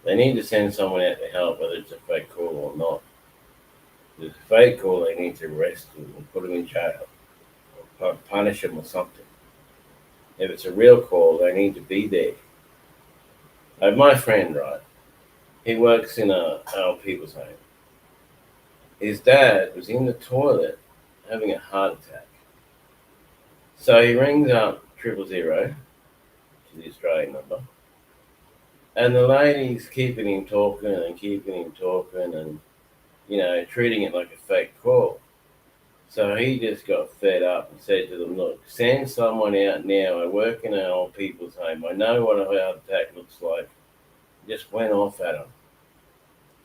They need to send someone out to help, whether it's a fake call or not. If it's a fake call, they need to arrest them and put them in jail or punish them or something. If it's a real call, they need to be there. Like my friend, right? He works in a old people's home. His dad was in the toilet having a heart attack. So he rings up 000, which is the Australian number. And the lady's keeping him talking and, you know, treating it like a fake call. So he just got fed up and said to them, "Look, send someone out now. I work in an old people's home. I know what a heart attack looks like." Just went off at them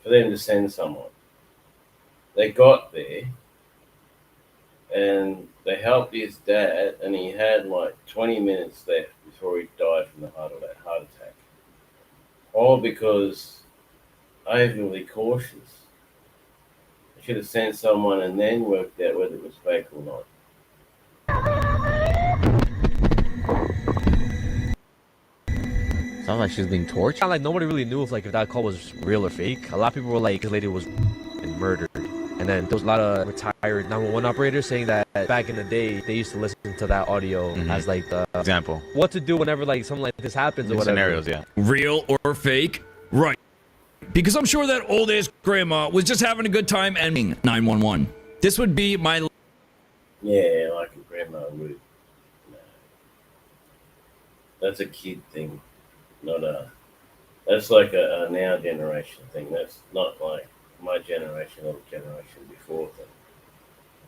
for them to send someone. They got there and they helped his dad, and he had like 20 minutes left before he died from the heart attack. All because overly cautious. I should have sent someone and then worked out whether it was fake or not. Sounds like she was being tortured. Kinda like nobody really knew if that call was real or fake. A lot of people were like, this lady was murdered. And then there was a lot of retired 911 operators saying that back in the day, they used to listen to that audio as like the example. What to do whenever like something like this happens or whatever. Scenarios, yeah. Real or fake? Right. Because I'm sure that old ass grandma was just having a good time and 911. This would be my... Yeah, like a grandma would. No. That's a kid thing, not a... That's like a now generation thing. That's not like my generation or the generation before them.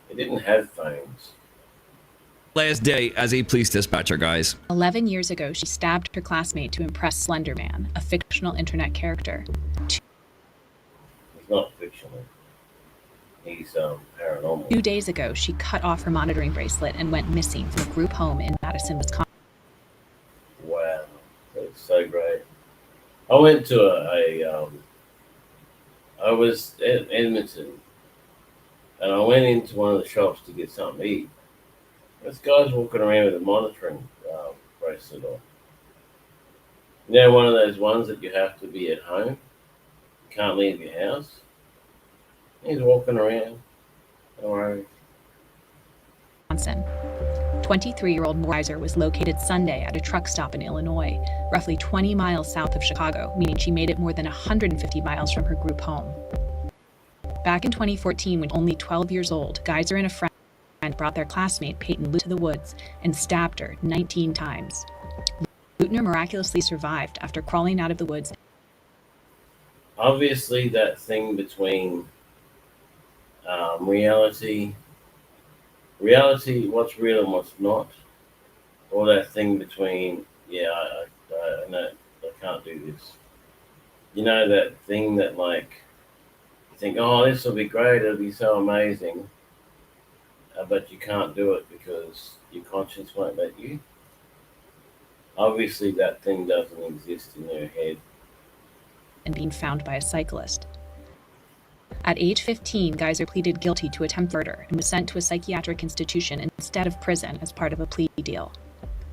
They didn't have phones. Last day as a police dispatcher, guys. 11 years ago, she stabbed her classmate to impress Slender Man, a fictional internet character. He's not fictional. He's paranormal. 2 days ago, she cut off her monitoring bracelet and went missing from a group home in Madison, Wisconsin. Wow, that's so great. I went to I was at Edmonton, and I went into one of the shops to get something to eat. This guy's walking around with a monitoring bracelet on. You know, one of those ones that you have to be at home, you can't leave your house. He's walking around. Don't worry. 23-year-old Moiser was located Sunday at a truck stop in Illinois, roughly 20 miles south of Chicago, meaning she made it more than 150 miles from her group home. Back in 2014, when only 12 years old, Geyser and a friend brought their classmate Peyton to the woods and stabbed her 19 times. Lutner miraculously survived after crawling out of the woods. Obviously, that thing between reality, what's real and what's not, or that thing between, I know I can't do this. You know, that thing that like, you think, oh, this will be great, it'll be so amazing, but you can't do it because your conscience won't let you. Obviously, that thing doesn't exist in their head. And being found by a cyclist. At age 15, Geyser pleaded guilty to attempted murder and was sent to a psychiatric institution instead of prison as part of a plea deal.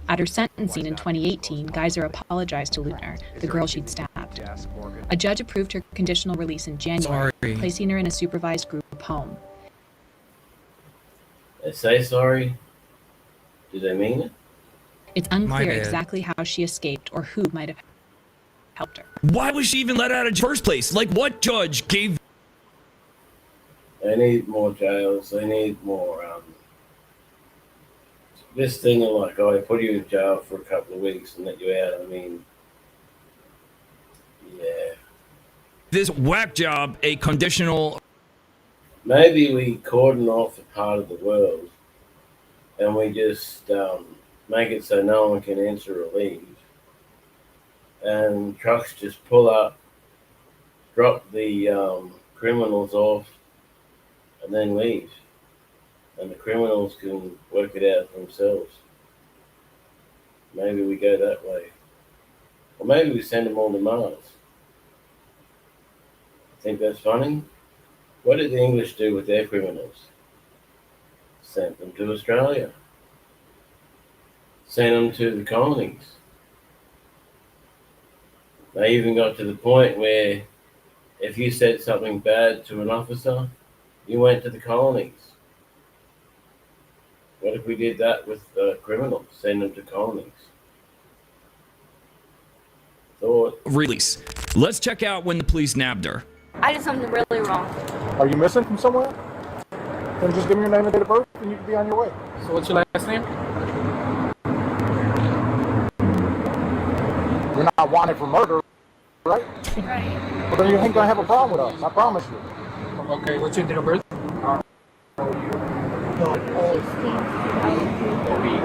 At her sentencing in 2018, Geyser apologized to Lutner, the girl she'd stabbed. A judge approved her conditional release in January, placing her in a supervised group home. They say sorry. Do they mean it? It's unclear exactly how she escaped or who might have helped her. Why was she even let out of first place? Like, what judge gave... They need more jails. They need more. This thing of like, oh, I put you in jail for a couple of weeks and let you out. I mean, yeah. This whack job, a conditional... Maybe we cordon off a part of the world and we just make it so no one can enter or leave. And trucks just pull up, drop the criminals off, and then leave. And the criminals can work it out for themselves. Maybe we go that way. Or maybe we send them all to Mars. Think that's funny? What did the English do with their criminals? Sent them to Australia. Sent them to the colonies. They even got to the point where if you said something bad to an officer, you went to the colonies. What if we did that with criminals? Send them to colonies. Release. Let's check out when the police nabbed her. I did something really wrong. Are you missing from somewhere? Then just give me your name and date of birth and you can be on your way. So what's your last name? You're not wanted for murder, right? Right. Well, then you ain't gonna have a problem with us, I promise you. Okay, what's your date of birth?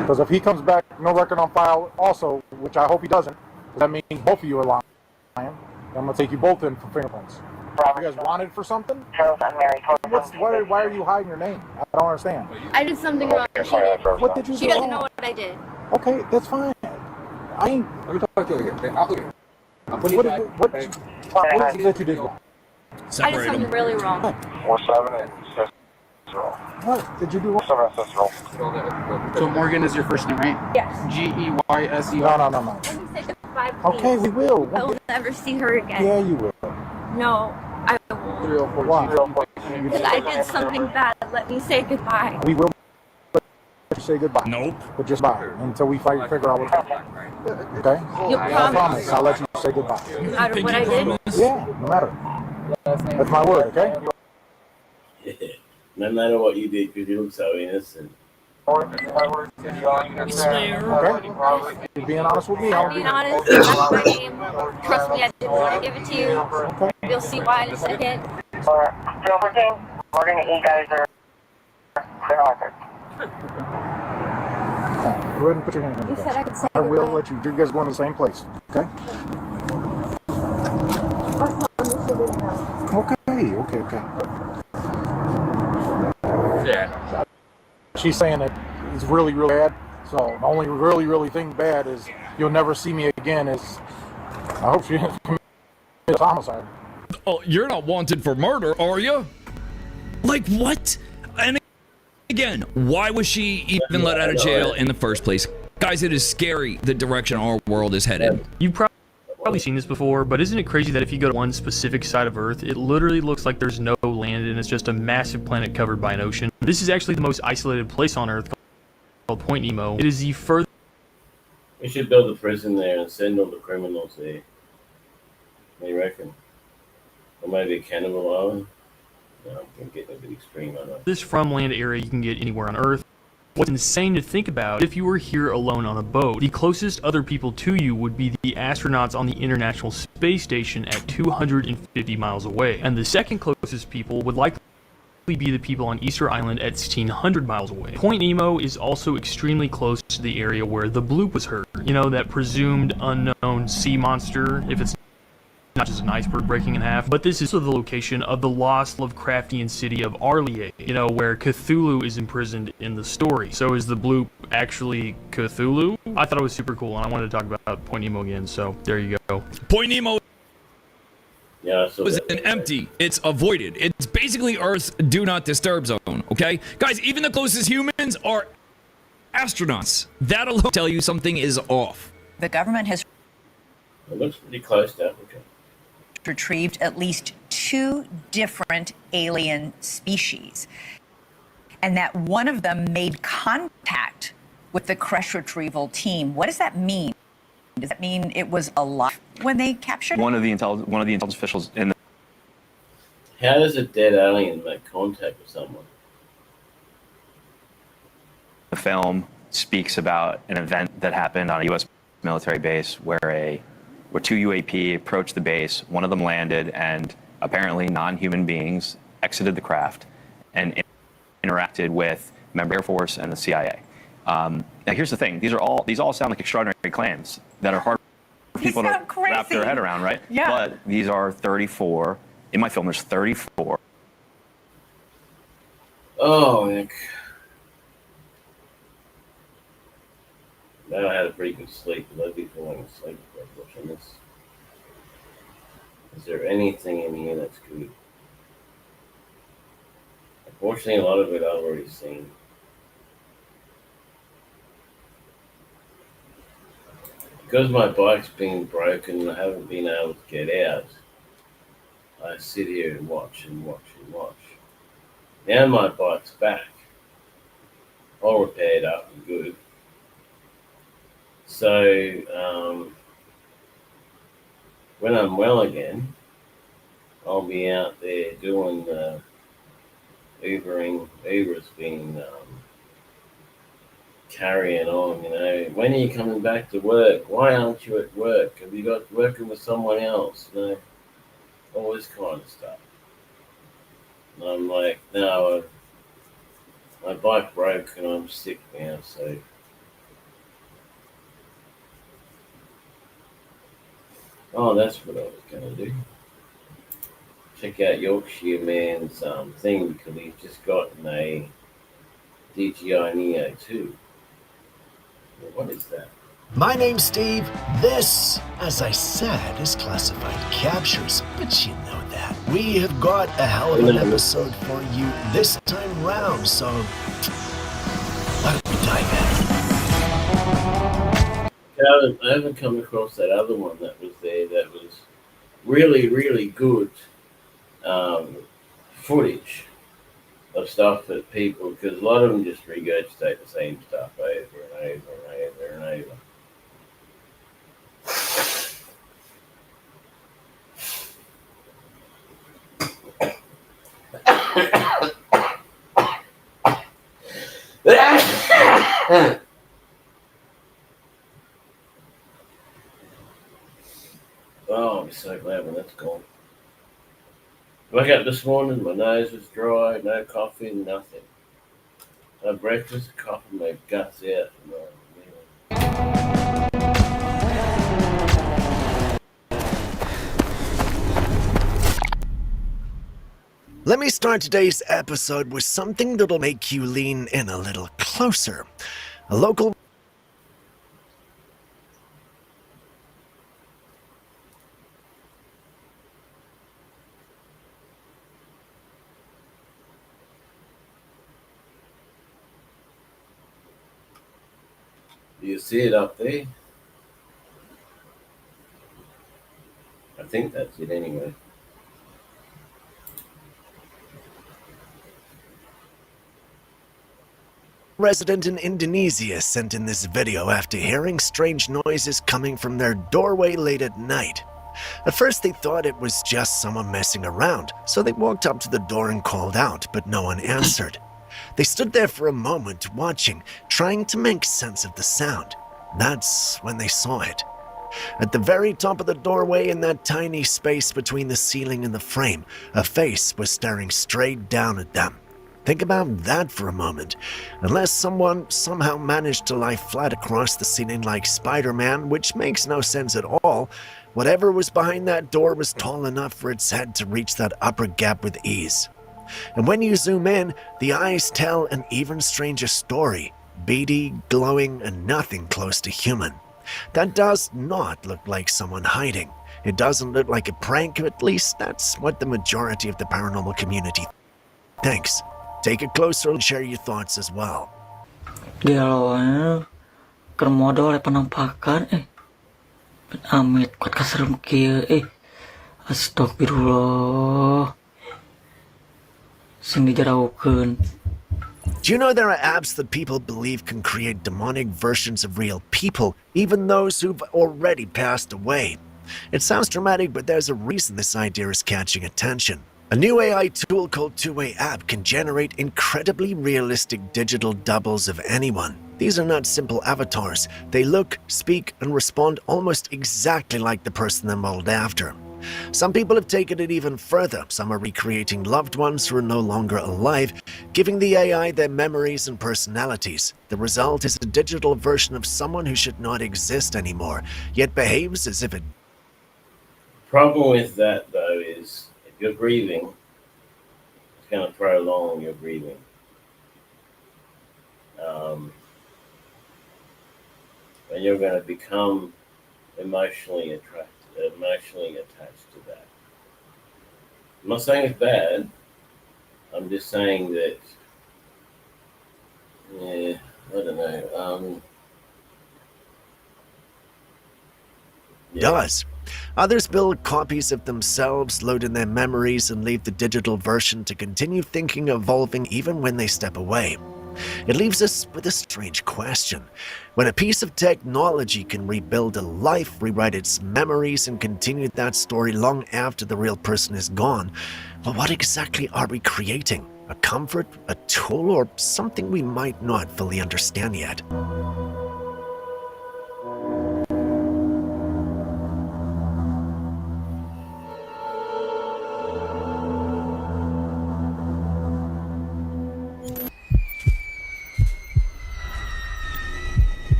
Because if he comes back, no record on file also, which I hope he doesn't, that means both of you are lying. I'm gonna take you both in for fingerprints. You guys wanted for something? Why are you hiding your name? I don't understand. I did something wrong. What did you do? She doesn't know what I did. Okay, that's fine. I ain't... Let me talk to you again. I'll put What it back. is it that you did wrong? I did something really wrong. 47 What did you do wrong? So Morgan is your first name, right? Yes. G-E-Y-S-E. No. goodbye, please. Okay, we will. I will never see her again. Yeah, you will. No, I won't. Why? Because I did something bad. Let me say goodbye. We will let you say goodbye. Nope. But just bye until we figure out what's happening. Okay? You I promise. I'll let you say goodbye. Out of what I did? Yeah, no matter. That's my word, okay? No matter what you did, because you look so innocent. Okay? You're being honest with me. I'm being honest. That's my name. Trust me, I didn't want to give it to you. Okay. You'll see why in a second. We're gonna you guys are offered. Go ahead and put your hand in You the said I could say I will goodbye. let you. You guys going to the same place, okay? Okay. Yeah. She's saying that it's really bad. So the only really thing bad is you'll never see me again. Is I hope she didn't commit a homicide. Oh, you're not wanted for murder, are you? Like what? And again, why was she even let out of jail in the first place? Guys, it is scary the direction our world is headed. You've probably seen this before, but isn't it crazy that if you go to one specific side of Earth, it literally looks like there's no land and it's just a massive planet covered by an ocean? This is actually the most isolated place on Earth, called Point Nemo. It is the furthest. We should build a prison there and send all the criminals there. What do you reckon? Or maybe a cannibal island? No, I'm getting a bit extreme, I know. This from land area you can get anywhere on Earth. What's insane to think about, if you were here alone on a boat, the closest other people to you would be the astronauts on the International Space Station at 250 miles away. And the second closest people would likely be the people on Easter Island at 1,600 miles away. Point Nemo is also extremely close to the area where the bloop was heard. You know, that presumed unknown sea monster, if it's not just an iceberg breaking in half, but this is also the location of the lost Lovecraftian city of Arlier, you know, where Cthulhu is imprisoned in the story. So is the bloop actually Cthulhu? I thought it was super cool, and I wanted to talk about Point Nemo again, so there you go. Point Nemo Yeah, was an empty. It's avoided. It's basically Earth's do not disturb zone, okay? Guys, even the closest humans are astronauts. That alone tell you something is off. The government has It looks pretty close to Africa. retrieved at least 2 different alien species, and that one of them made contact with the crash retrieval team. What does that mean? Does that mean it was alive when they captured it? One of the intelligence officials in the How does a dead alien make contact with someone? film speaks about an event that happened on a U.S. military base where 2 UAP approached the base, one of them landed, and apparently non-human beings exited the craft and interacted with member Air Force and the CIA. Now here's the thing, these all sound like extraordinary claims that are hard for people to wrap their head around, right? Yeah. But these are 34, in my film there's 34. Oh, Nick. Now I had a pretty good sleep, but I'd be falling asleep while watching this. Is there anything in here that's good? Unfortunately, a lot of it I've already seen. Because my bike's been broken and I haven't been able to get out, I sit here and watch and watch and watch. Now my bike's back, all repaired up and good. So, when I'm well again, I'll be out there doing Ubering. Uber's been carrying on, you know. When are you coming back to work? Why aren't you at work? Have you got working with someone else? You know, all this kind of stuff. And I'm like, no, my bike broke and I'm sick now, so. Oh, that's what I was going to do. Check out Yorkshire Man's thing because he's just gotten a DJI Neo 2. What is that? My name's Steve. This, as I said, is classified captures, but you know that. We have got a hell of an episode for you this time round, so why don't we dive in? haven't come across that other one that was there that was really, really good um, footage of stuff that people, because a lot of them just regurgitate the same stuff over and over and over and over. Oh, I'm so glad when that's gone. Woke up this morning, my nose was dry, no coffee, nothing. No breakfast, coughing my guts out. Let me start today's episode with something that'll make you lean in a little closer. A local Do you see it up there? I think that's it anyway. resident in Indonesia sent in this video after hearing strange noises coming from their doorway late at night. At first they thought it was just someone messing around, so they walked up to the door and called out, but no one answered. They stood there for a moment watching, trying to make sense of the sound. That's when they saw it. At the very top of the doorway, in that tiny space between the ceiling and the frame, a face was staring straight down at them. Think about that for a moment. Unless someone somehow managed to lie flat across the ceiling like Spider-Man, which makes no sense at all, whatever was behind that door was tall enough for its head to reach that upper gap with ease. And when you zoom in, the eyes tell an even stranger story, beady, glowing, and nothing close to human. That does not look like someone hiding. It doesn't look like a prank, at least that's what the majority of the paranormal community thinks. Take a closer look and share your thoughts as well. Dialognya keur modal penampakan amit kuat kaserem kieu astagfirullah sing dijaraukeun. Do you know there are apps that people believe can create demonic versions of real people, even those who've already passed away? It sounds dramatic, but there's a reason this idea is catching attention. A new AI tool called Two-Way App can generate incredibly realistic digital doubles of anyone. These are not simple avatars. They look, speak, and respond almost exactly like the person they're modeled after. Some people have taken it even further. Some are recreating loved ones who are no longer alive, giving the AI their memories and personalities. The result is a digital version of someone who should not exist anymore, yet behaves as if it. Problem with that though is if you're breathing, it's going to prolong your breathing. And you're going to become emotionally attached to that. I'm not saying it's bad. I'm just saying that, I don't know. Does. Others build copies of themselves, load in their memories, and leave the digital version to continue thinking, evolving even when they step away. It leaves us with a strange question. When a piece of technology can rebuild a life, rewrite its memories, and continue that story long after the real person is gone, well, what exactly are we creating? A comfort, a tool, or something we might not fully understand yet?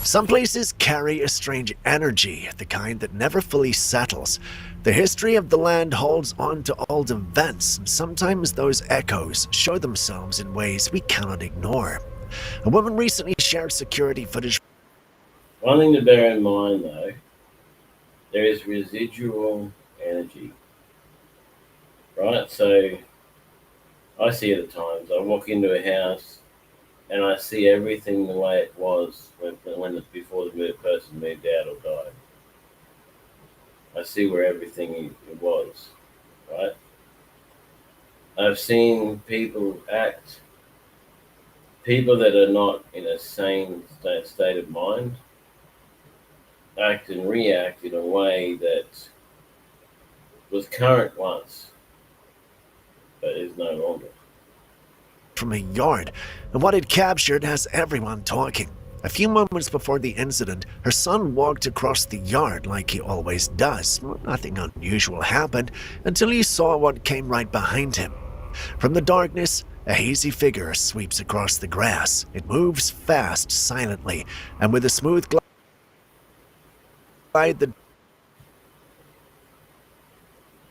Some places carry a strange energy, the kind that never fully settles. The history of the land holds on to old events, and sometimes those echoes show themselves in ways we cannot ignore. A woman recently shared security footage. One thing to bear in mind though, there is residual energy. Right? So I see it at times. I walk into a house and I see everything the way it was before the person moved out or died. I see where everything it was, right? I've seen people people that are not in a sane state of mind, act and react in a way that was current once, but is no longer. From a yard, and what it captured has everyone talking. A few moments before the incident, her son walked across the yard like he always does. Nothing unusual happened until he saw what came right behind him. From the darkness, a hazy figure sweeps across the grass. It moves fast, silently, and with a smooth glide that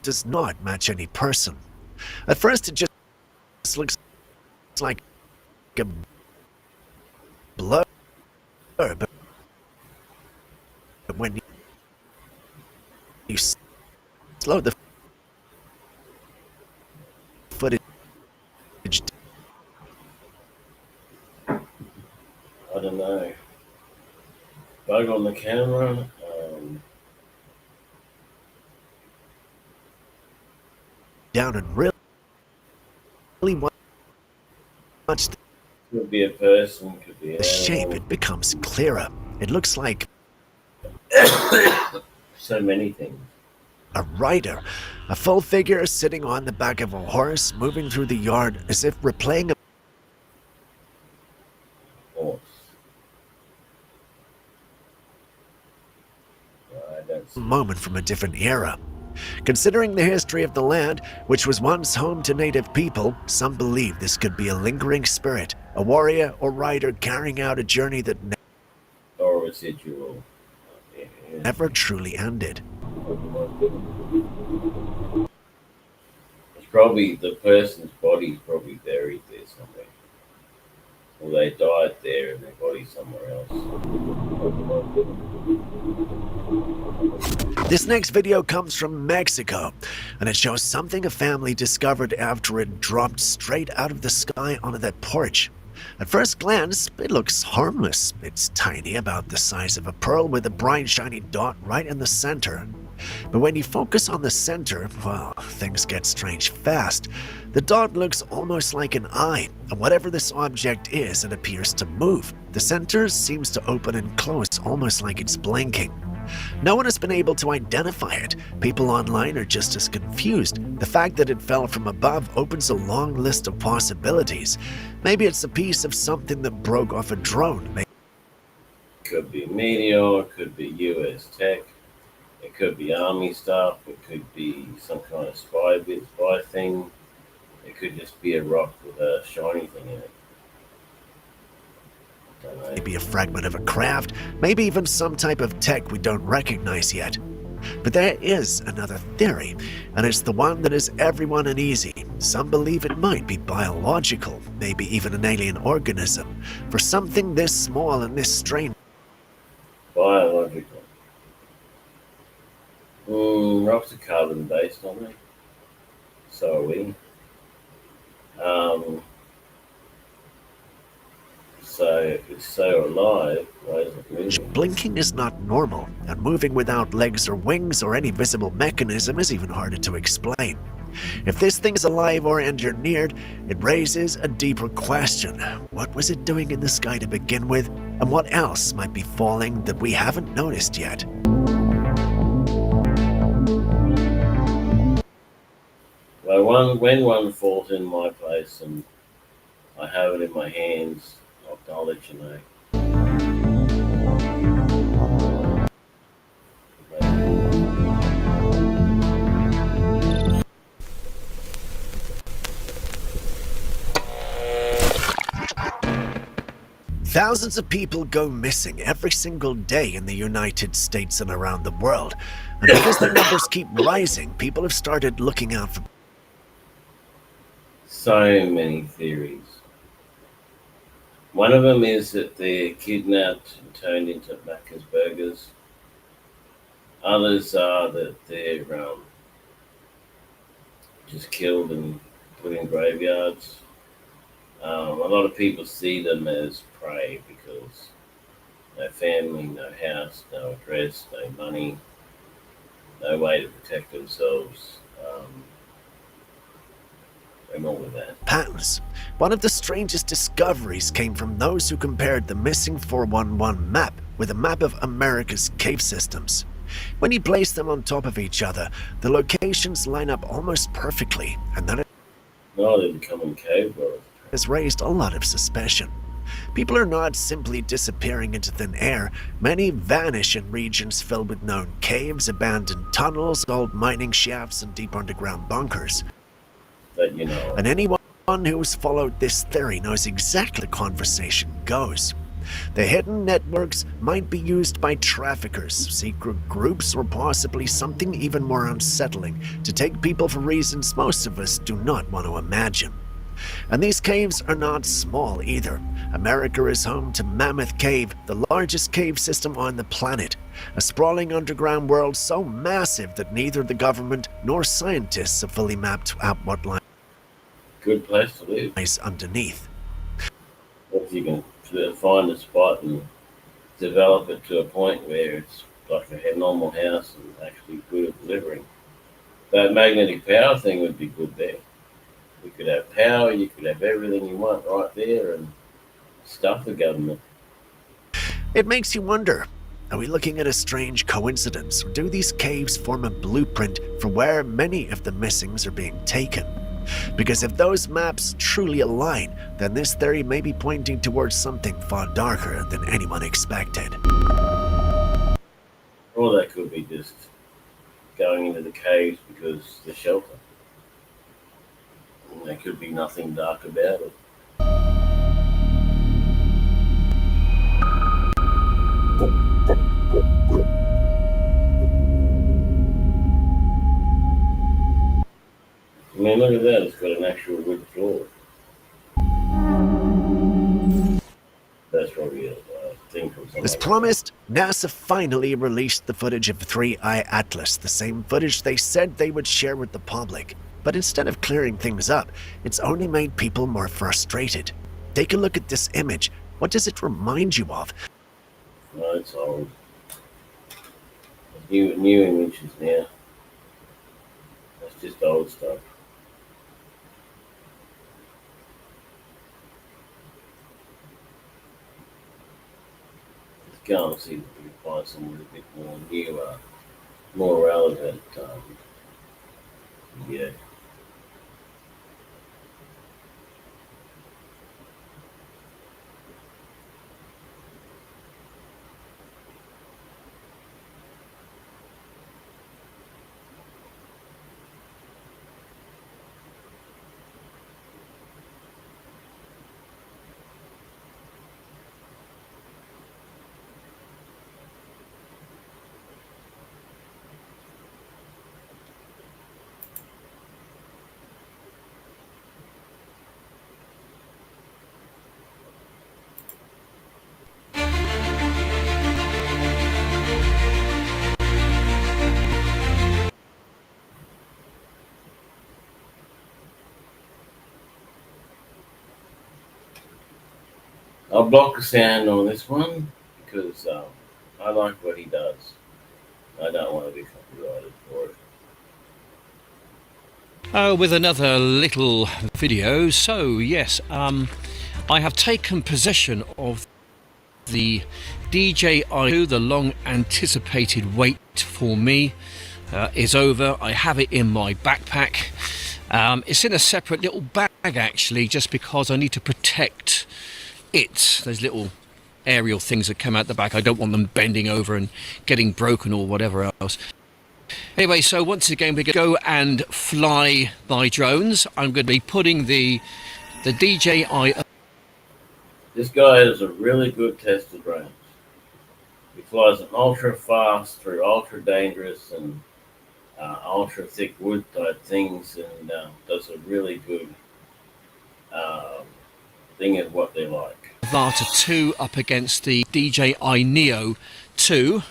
does not match any person. At first, it just looks like a blur, but when you slow the footage I don't know. Bug on the camera. down and really watch Could be a person, could be an the shape, animal. it becomes clearer. It looks like So many things. a rider, a full figure sitting on the back of a horse, moving through the yard as if replaying Horse. a moment from a different era. Considering the history of the land, which was once home to native people, some believe this could be a lingering spirit, a warrior or rider carrying out a journey that Or residual. never truly ended. It's probably the person's body's probably buried there somewhere. Or they died there and their body's somewhere else. This next video comes from Mexico, and it shows something a family discovered after it dropped straight out of the sky onto that porch. At first glance, it looks harmless. It's tiny, about the size of a pearl, with a bright shiny dot right in the center. But when you focus on the center, well, things get strange fast. The dot looks almost like an eye, and whatever this object is, it appears to move. The center seems to open and close almost like it's blinking. No one has been able to identify it. People online are just as confused. The fact that it fell from above opens a long list of possibilities. Maybe it's a piece of something that broke off a drone. Could be meteor, could be US tech, it could be army stuff, it could be some kind of spy thing, it could just be a rock with a shiny thing in it. Maybe a fragment of a craft, maybe even some type of tech we don't recognize yet. But there is another theory, and it's the one that is everyone uneasy. Some believe it might be biological, maybe even an alien organism. For something this small and this strange. Biological. Rocks are carbon based, aren't they? So are we. So if it's so alive, why is it moving? Blinking is not normal, and moving without legs or wings or any visible mechanism is even harder to explain. If this thing is alive or engineered, it raises a deeper question. What was it doing in the sky to begin with, and what else might be falling that we haven't noticed yet? Well, when one falls in my place and I have it in my hands, I'll let you know. Thousands of people go missing every single day in the United States and around the world. And because the numbers keep rising, people have started looking out for So many theories. One of them is that they're kidnapped and turned into Macca's burgers. Others are that they're just killed and put in graveyards. A lot of people see them as prey because no family, no house, no address, no money, no way to protect themselves. And all of that. Patterns. One of the strangest discoveries came from those who compared the missing 411 map with a map of America's cave systems. When you place them on top of each other, the locations line up almost perfectly, and that they become in cave world. Has raised a lot of suspicion. People are not simply disappearing into thin air. Many vanish in regions filled with known caves, abandoned tunnels, old mining shafts, and deep underground bunkers. And anyone who has followed this theory knows exactly how the conversation goes. The hidden networks might be used by traffickers, secret groups, or possibly something even more unsettling to take people for reasons most of us do not want to imagine. And these caves are not small either. America is home to Mammoth Cave, the largest cave system on the planet. A sprawling underground world so massive that neither the government nor scientists have fully mapped out what lies good place to live underneath. If you can find a spot and develop it to a point where it's like a normal house and actually good at delivering. That magnetic power thing would be good there. You could have power, you could have everything you want right there and stuff the government. It makes you wonder, are we looking at a strange coincidence, or do these caves form a blueprint for where many of the missings are being taken? Because if those maps truly align, then this theory may be pointing towards something far darker than anyone expected. Or they could be just going into the caves because the shelter. And there could be nothing dark about it. I mean, look at that, it's got an actual wood floor. That's probably a thing from somewhere. As promised, NASA finally released the footage of 3i Atlas, the same footage they said they would share with the public. But instead of clearing things up, it's only made people more frustrated. Take a look at this image. What does it remind you of? No, it's old. New images now. That's just old stuff. Go and see if we can find something a bit more new, more relevant. Yeah. I'll block the sound on this one because I like what he does. I don't want to be copyrighted for it. With another little video. So yes, I have taken possession of the DJI. The long anticipated wait for me is over. I have it in my backpack. It's in a separate little bag actually, just because I need to protect it. Those little aerial things that come out the back, I don't want them bending over and getting broken or whatever else. Anyway, so once again we're going to go and fly my drones. I'm going to be putting the DJI. This guy is a really good test of drones. He flies an ultra fast through ultra dangerous and ultra thick wood type things, and does a really good thing of what they like. Vata 2 up against the DJI Neo 2,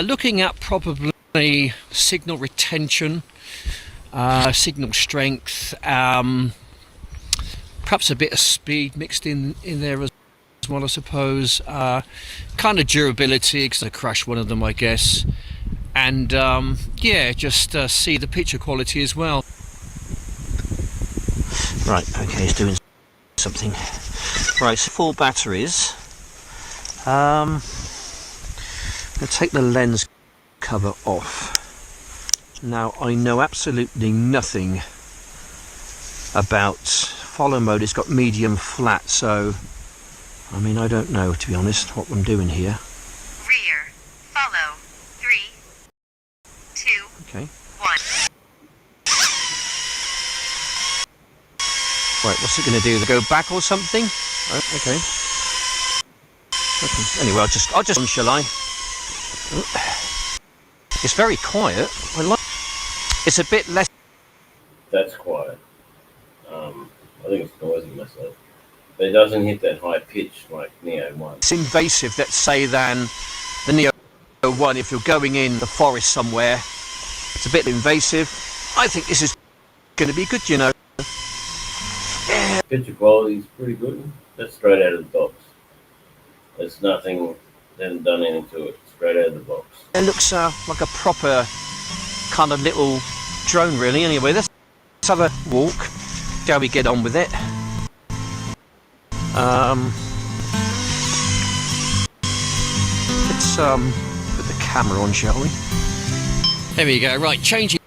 looking at probably signal retention, signal strength, perhaps a bit of speed mixed in there as well, I suppose. Kind of durability, because I crashed one of them, I guess. And yeah, just see the picture quality as well. Right, okay, it's doing something. Right, so full batteries. I'll take the lens cover off. Now, I know absolutely nothing about follow mode. It's got medium flat, so I mean, I don't know, to be honest, what I'm doing here. Rear. Follow. 3, 2, Okay. 1. Right, what's it going to do? Go back or something? Oh, okay. Anyway, I'll just on, shall I? It's very quiet. I like. It's a bit less. That's quiet. I think it's noisy myself, but it doesn't hit that high pitch like Neo 1. It's invasive, let's say, than the Neo 1. If you're going in the forest somewhere, it's a bit invasive. I think this is going to be good, you know. Yeah. Picture quality is pretty good. That's straight out of the box. There's nothing, they haven't done anything to it. Straight out of the box. It looks like a proper kind of little drone, really. Anyway, let's have a walk. Shall we get on with it? Let's put the camera on, shall we? There we go. Right, changing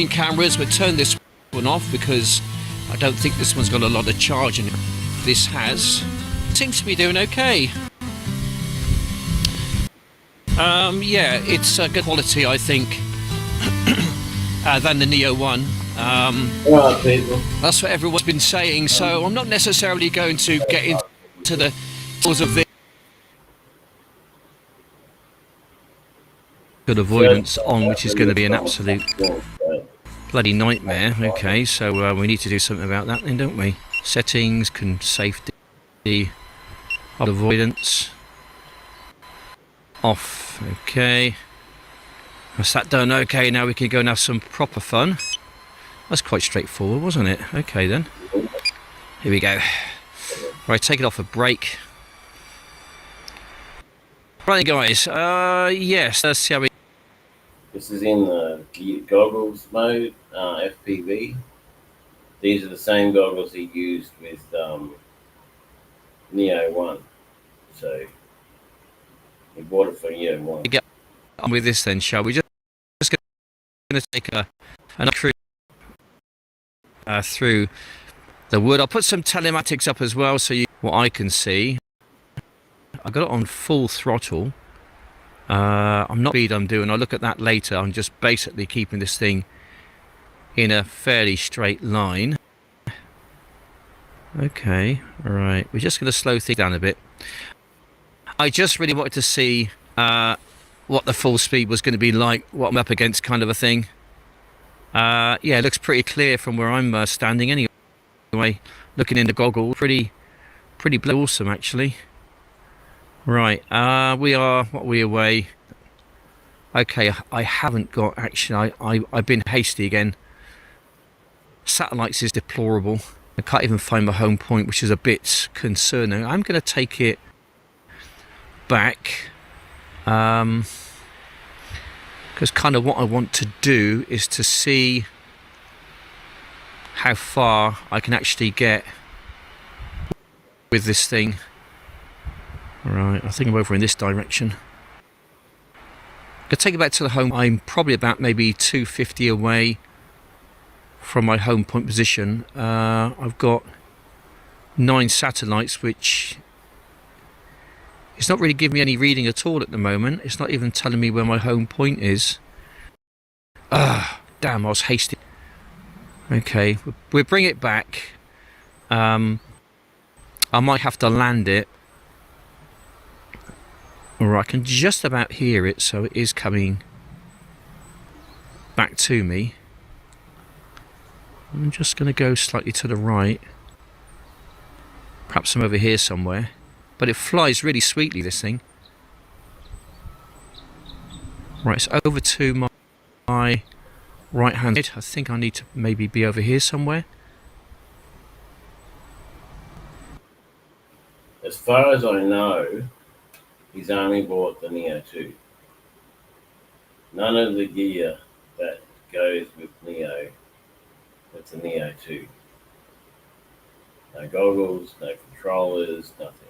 cameras. We'll turn this one off because I don't think this one's got a lot of charge in it. This has. Seems to be doing okay. Yeah, it's good quality, I think, than the Neo 1. That's what everyone's been saying, so I'm not necessarily going to get into the details of this. Good avoidance on, which is going to be an absolute bloody nightmare. Okay, so we need to do something about that then, don't we? Settings, safety, avoidance. Off. Okay. That's that done. Okay, now we can go and have some proper fun. That's quite straightforward, wasn't it? Okay then. Here we go. Right, take it off a brake. Right, guys. Yes. Let's see how we. This is in the goggles mode, FPV. These are the same goggles he used with Neo 1. So. We bought it for Neo 1. Get on with this then, shall we? Just going to take an cruise through the wood. I'll put some telematics up as well, so what I can see. I've got it on full throttle. I'm not speed I'm doing. I'll look at that later. I'm just basically keeping this thing in a fairly straight line. Okay, all right. We're just going to slow things down a bit. I just really wanted to see what the full speed was going to be like, what I'm up against, kind of a thing. Yeah, it looks pretty clear from where I'm standing anyway. Looking in the goggles, pretty awesome actually. Right, we are away. Okay, I haven't got action. I've been hasty again. Satellites is deplorable. I can't even find my home point, which is a bit concerning. I'm going to take it back because kind of what I want to do is to see how far I can actually get with this thing. Alright, I think I'm over in this direction. I'm going to take it back to the home. I'm probably about maybe 250 away from my home point position. I've got 9 satellites, which it's not really giving me any reading at all at the moment. It's not even telling me where my home point is. Damn, I was hasty. Okay, we'll bring it back. I might have to land it. Or I can just about hear it, so it is coming back to me. I'm just going to go slightly to the right. Perhaps I'm over here somewhere. But it flies really sweetly, this thing. Right, it's over to my right hand. I think I need to maybe be over here somewhere. As far as I know, he's only bought the Neo 2. None of the gear that goes with Neo, it's a Neo 2. No goggles, no controllers, nothing.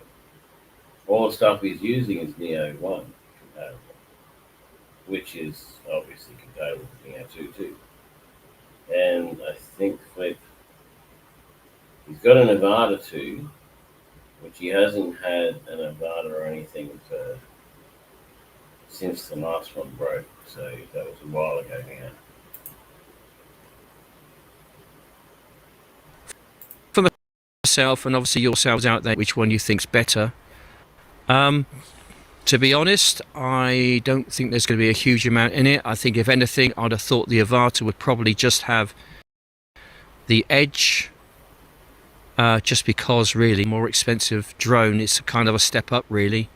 All the stuff he's using is Neo 1 compatible, which is obviously compatible with Neo 2 too. And I think Flip, he's got an Nevada 2, which he hasn't had an Nevada or anything for since the last one broke, so that was a while ago now. For myself, and obviously yourselves out there, which one you think's better? To be honest, I don't think there's going to be a huge amount in it. I think if anything, I'd have thought the Avata would probably just have the edge, just because really more expensive drone. It's kind of a step up, really.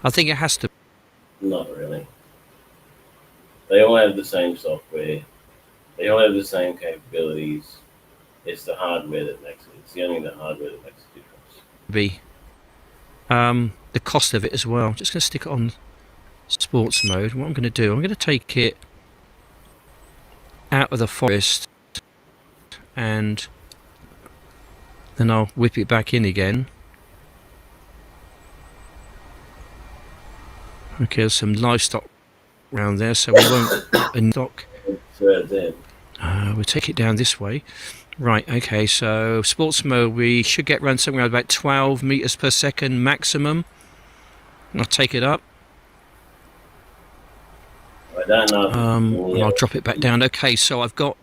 I think it has to. Not really. They all have the same software. They all have the same capabilities. It's the hardware that makes it. It's only the hardware that makes a difference. Be the cost of it as well. I'm just going to stick it on sports mode. What I'm going to do, I'm going to take it out of the forest and then I'll whip it back in again. Okay, there's some livestock around there, so we won't stock. We'll take it down this way. Right, okay, so sports mode, we should get around somewhere about 12 meters per second maximum. I'll take it up. I don't know. And I'll drop it back down. Okay, so I've got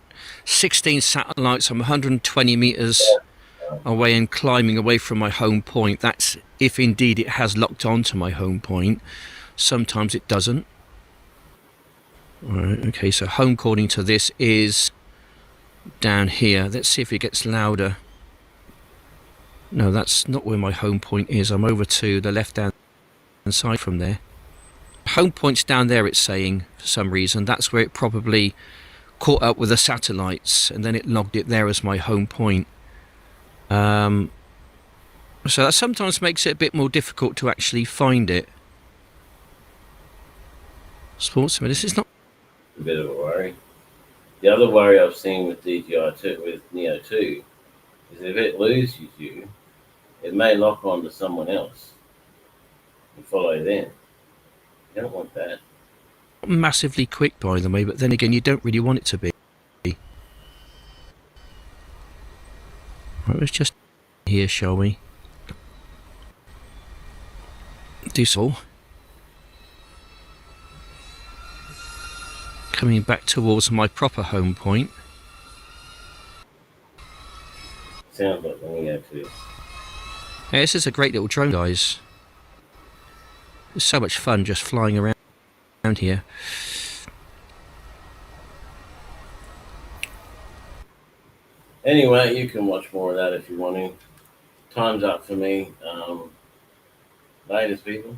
16 satellites. I'm 120 meters away and climbing away from my home point. That's if indeed it has locked onto my home point. Sometimes it doesn't. Alright, okay, so home according to this is down here. Let's see if it gets louder. No, that's not where my home point is. I'm over to the left hand side from there. Home point's down there, it's saying, for some reason. That's where it probably caught up with the satellites and then it logged it there as my home point. So that sometimes makes it a bit more difficult to actually find it. Sportsman, this is not a bit of a worry. The other worry I've seen with DJI 2, with Neo 2, is if it loses you, it may lock on to someone else and follow them. You don't want that. massively quick, by the way, but then again, you don't really want it to be. Right, let's just here, shall we? Do so. Coming back towards my proper home point. Sounds like the Neo 2. Yeah, this is a great little drone, guys. It's so much fun just flying around here. Anyway, you can watch more of that if you want to. Time's up for me. Latest, people.